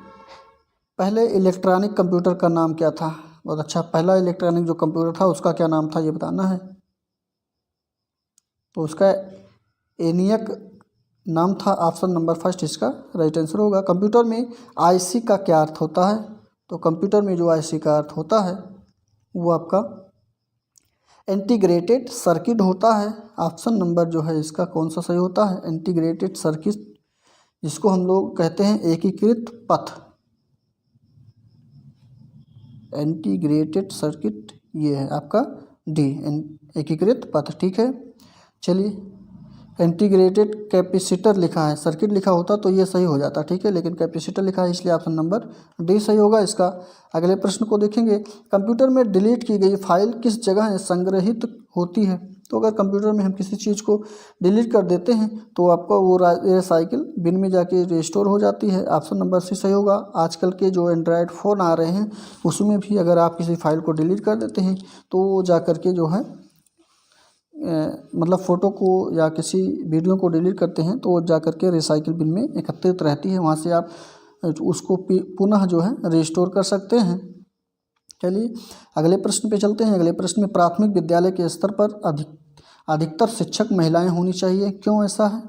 पहले इलेक्ट्रॉनिक कंप्यूटर का नाम क्या था? बहुत अच्छा, पहला इलेक्ट्रॉनिक जो कंप्यूटर था उसका क्या नाम था ये बताना है। तो उसका ENIAC नाम था, ऑप्शन नंबर फर्स्ट इसका राइट आंसर होगा। कंप्यूटर में IC का क्या अर्थ होता है? तो कंप्यूटर में जो IC का अर्थ होता है वो आपका इंटीग्रेटेड सर्किट होता है। ऑप्शन नंबर जो है इसका कौन सा सही होता है? इंटीग्रेटेड सर्किट, जिसको हम लोग कहते हैं एकीकृत पथ। इंटीग्रेटेड सर्किट ये है आपका डी, एकीकृत पथ। ठीक है, चलिए इंटीग्रेटेड कैपेसिटर लिखा है, सर्किट लिखा होता तो ये सही हो जाता। ठीक है, लेकिन कैपेसिटर लिखा है इसलिए ऑप्शन नंबर डी सही होगा इसका। अगले प्रश्न को देखेंगे। कंप्यूटर में डिलीट की गई फाइल किस जगह संग्रहित होती है? तो अगर कंप्यूटर में हम किसी चीज़ को डिलीट कर देते हैं तो आपका वो रिसाइकिल बिन में जाके रिस्टोर हो जाती है। ऑप्शन नंबर सी सही होगा। आजकल के जो एंड्रॉयड फ़ोन आ रहे हैं उसमें भी अगर आप किसी फाइल को डिलीट कर देते हैं तो वो जा कर के जो है मतलब फ़ोटो को या किसी वीडियो को डिलीट करते हैं तो वो जा कर के रिसाइकिल बिन में एकत्रित रहती है, वहाँ से आप उसको पुनः जो है रिस्टोर कर सकते हैं। चलिए अगले प्रश्न पे चलते हैं। अगले प्रश्न में प्राथमिक विद्यालय के स्तर पर अधिकतर शिक्षक महिलाएं होनी चाहिए, क्यों ऐसा है?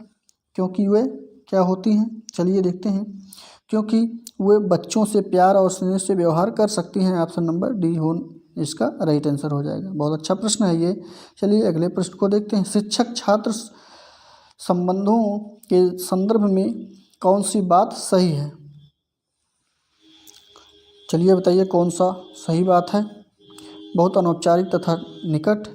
क्योंकि वे क्या होती हैं, चलिए देखते हैं। क्योंकि वे बच्चों से प्यार और स्नेह से व्यवहार कर सकती हैं। ऑप्शन नंबर डी हो इसका राइट आंसर हो जाएगा। बहुत अच्छा प्रश्न है ये। चलिए अगले प्रश्न को देखते हैं। शिक्षक छात्र संबंधों के संदर्भ में कौन सी बात सही है? चलिए बताइए कौन सा सही बात है। बहुत अनौपचारिक तथा निकट,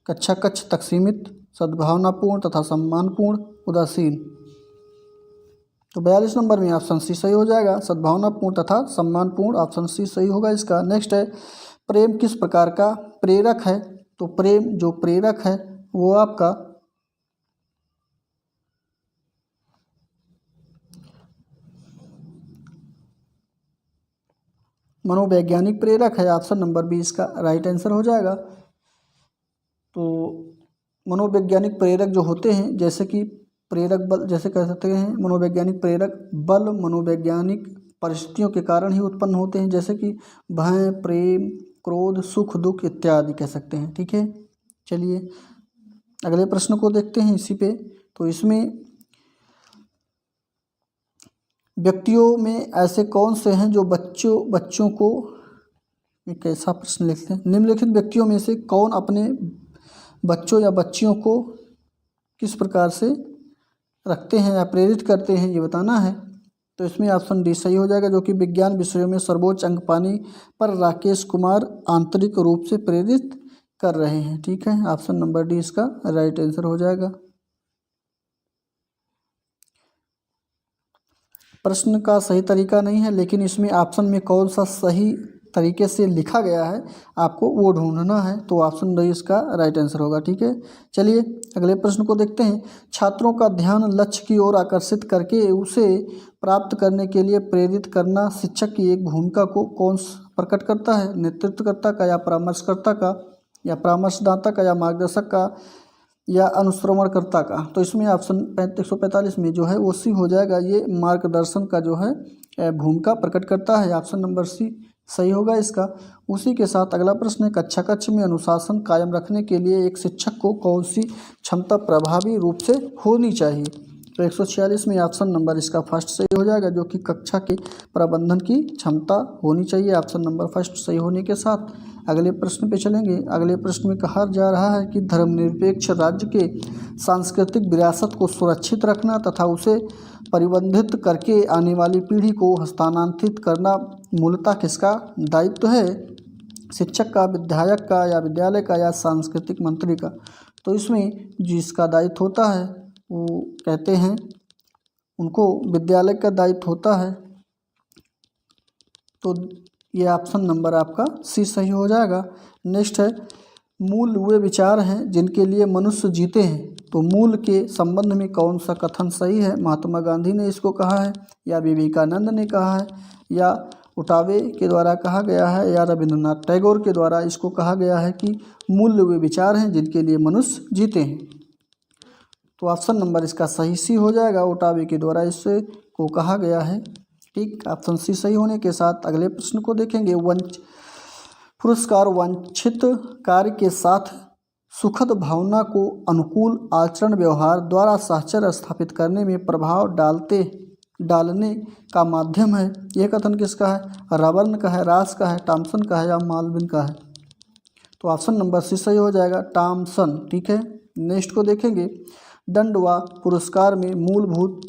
कक्षा कक्ष तक सीमित, सद्भावनापूर्ण तथा सम्मानपूर्ण, उदासीन। तो 42 नंबर में ऑप्शन सी सही हो जाएगा, सद्भावनापूर्ण तथा सम्मानपूर्ण, ऑप्शन सी सही होगा इसका। नेक्स्ट है प्रेम किस प्रकार का प्रेरक है? तो प्रेम जो प्रेरक है वो आपका मनोवैज्ञानिक प्रेरक है। ऑप्शन नंबर बी इसका राइट आंसर हो जाएगा। तो मनोवैज्ञानिक प्रेरक जो होते हैं, जैसे कि प्रेरक बल, जैसे कह सकते हैं मनोवैज्ञानिक प्रेरक बल मनोवैज्ञानिक परिस्थितियों के कारण ही उत्पन्न होते हैं, जैसे कि भय, प्रेम, क्रोध, सुख, दुख इत्यादि कह सकते हैं। ठीक है, चलिए अगले प्रश्न को देखते हैं इसी पे। तो इसमें व्यक्तियों में ऐसे कौन से हैं जो बच्चों को, एक ऐसा प्रश्न लिखते हैं, निम्नलिखित व्यक्तियों में से कौन अपने बच्चों या बच्चियों को किस प्रकार से रखते हैं या प्रेरित करते हैं, ये बताना है। तो इसमें ऑप्शन डी सही हो जाएगा, जो कि विज्ञान विषयों में सर्वोच्च अंक पाने पर राकेश कुमार आंतरिक रूप से प्रेरित कर रहे हैं। ठीक है, ऑप्शन नंबर डी इसका राइट आंसर हो जाएगा। प्रश्न का सही तरीका नहीं है, लेकिन इसमें ऑप्शन में कौन सा सही तरीके से लिखा गया है आपको वो ढूंढना है। तो ऑप्शन डी इसका राइट आंसर होगा। ठीक है, चलिए अगले प्रश्न को देखते हैं। छात्रों का ध्यान लक्ष्य की ओर आकर्षित करके उसे प्राप्त करने के लिए प्रेरित करना शिक्षक की एक भूमिका को कौन प्रकट करता है? नेतृत्वकर्ता का, या परामर्शकर्ता का, या परामर्शदाता का, या मार्गदर्शक का, या अनुश्रवणकर्ता का? तो इसमें ऑप्शन 145 में जो है वो सी हो जाएगा। ये मार्गदर्शन का जो है भूमिका प्रकट करता है। ऑप्शन नंबर सी सही होगा इसका। उसी के साथ अगला प्रश्न है, कक्षा कक्ष में अनुशासन कायम रखने के लिए एक शिक्षक को कौन सी क्षमता प्रभावी रूप से होनी चाहिए? तो 146 में ऑप्शन नंबर इसका फर्स्ट सही हो जाएगा, जो कि कक्षा के प्रबंधन की क्षमता होनी चाहिए। ऑप्शन नंबर फर्स्ट सही होने के साथ अगले प्रश्न पे चलेंगे। अगले प्रश्न में कहा जा रहा है कि धर्मनिरपेक्ष राज्य के सांस्कृतिक विरासत को सुरक्षित रखना तथा उसे परिबंधित करके आने वाली पीढ़ी को हस्तांतरित करना मूलतः किसका दायित्व है? शिक्षक का, विधायक का, या विद्यालय का, या सांस्कृतिक मंत्री का? तो इसमें जिसका दायित्व होता है वो कहते हैं उनको विद्यालय का दायित्व होता है। तो ये ऑप्शन नंबर आपका सी सही हो जाएगा। नेक्स्ट है, मूल वे विचार हैं जिनके लिए मनुष्य जीते हैं। तो मूल के संबंध में कौन सा कथन सही है? महात्मा गांधी ने इसको कहा है, या विवेकानंद ने कहा है, या उटावे के द्वारा कहा गया है, या रविंद्रनाथ टैगोर के द्वारा इसको कहा गया है कि मूल वे विचार हैं जिनके लिए मनुष्य जीते हैं? तो ऑप्शन नंबर इसका सही सी हो जाएगा, उटावे के द्वारा इससे को कहा गया है। ठीक, ऑप्शन सी सही होने के साथ अगले प्रश्न को देखेंगे। पुरस्कार वांछित कार्य के साथ सुखद भावना को अनुकूल आचरण व्यवहार द्वारा साहचर्य स्थापित करने में प्रभाव डालने का माध्यम है। यह कथन किसका है? रावर्ण का है, रास का है, टॉमसन का है, या मालविन का है? तो ऑप्शन नंबर सी सही हो जाएगा, टॉमसन। ठीक है, नेक्स्ट को देखेंगे। दंड व पुरस्कार में मूलभूत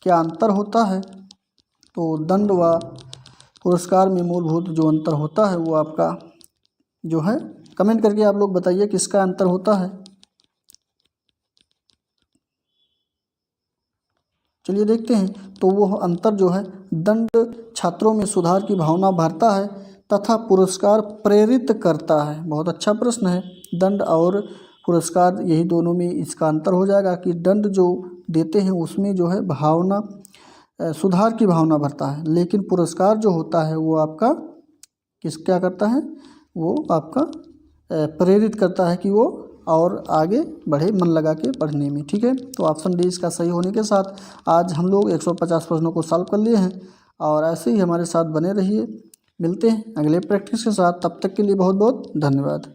क्या अंतर होता है? तो दंड व पुरस्कार में मूलभूत जो अंतर होता है वो आपका जो है, कमेंट करके आप लोग बताइए किसका अंतर होता है। चलिए देखते हैं। तो वो अंतर जो है, दंड छात्रों में सुधार की भावना भरता है तथा पुरस्कार प्रेरित करता है। बहुत अच्छा प्रश्न है। दंड और पुरस्कार यही दोनों में इसका अंतर हो जाएगा कि दंड जो देते हैं उसमें जो है भावना सुधार की भावना भरता है, लेकिन पुरस्कार जो होता है वो आपका क्या करता है? वो आपका प्रेरित करता है कि वो और आगे बढ़े मन लगा के पढ़ने में। ठीक है, तो ऑप्शन डी इसका सही होने के साथ आज हम लोग 150 प्रश्नों को सॉल्व कर लिए हैं, और ऐसे ही हमारे साथ बने रहिए। मिलते हैं अगले प्रैक्टिस के साथ, तब तक के लिए बहुत बहुत धन्यवाद।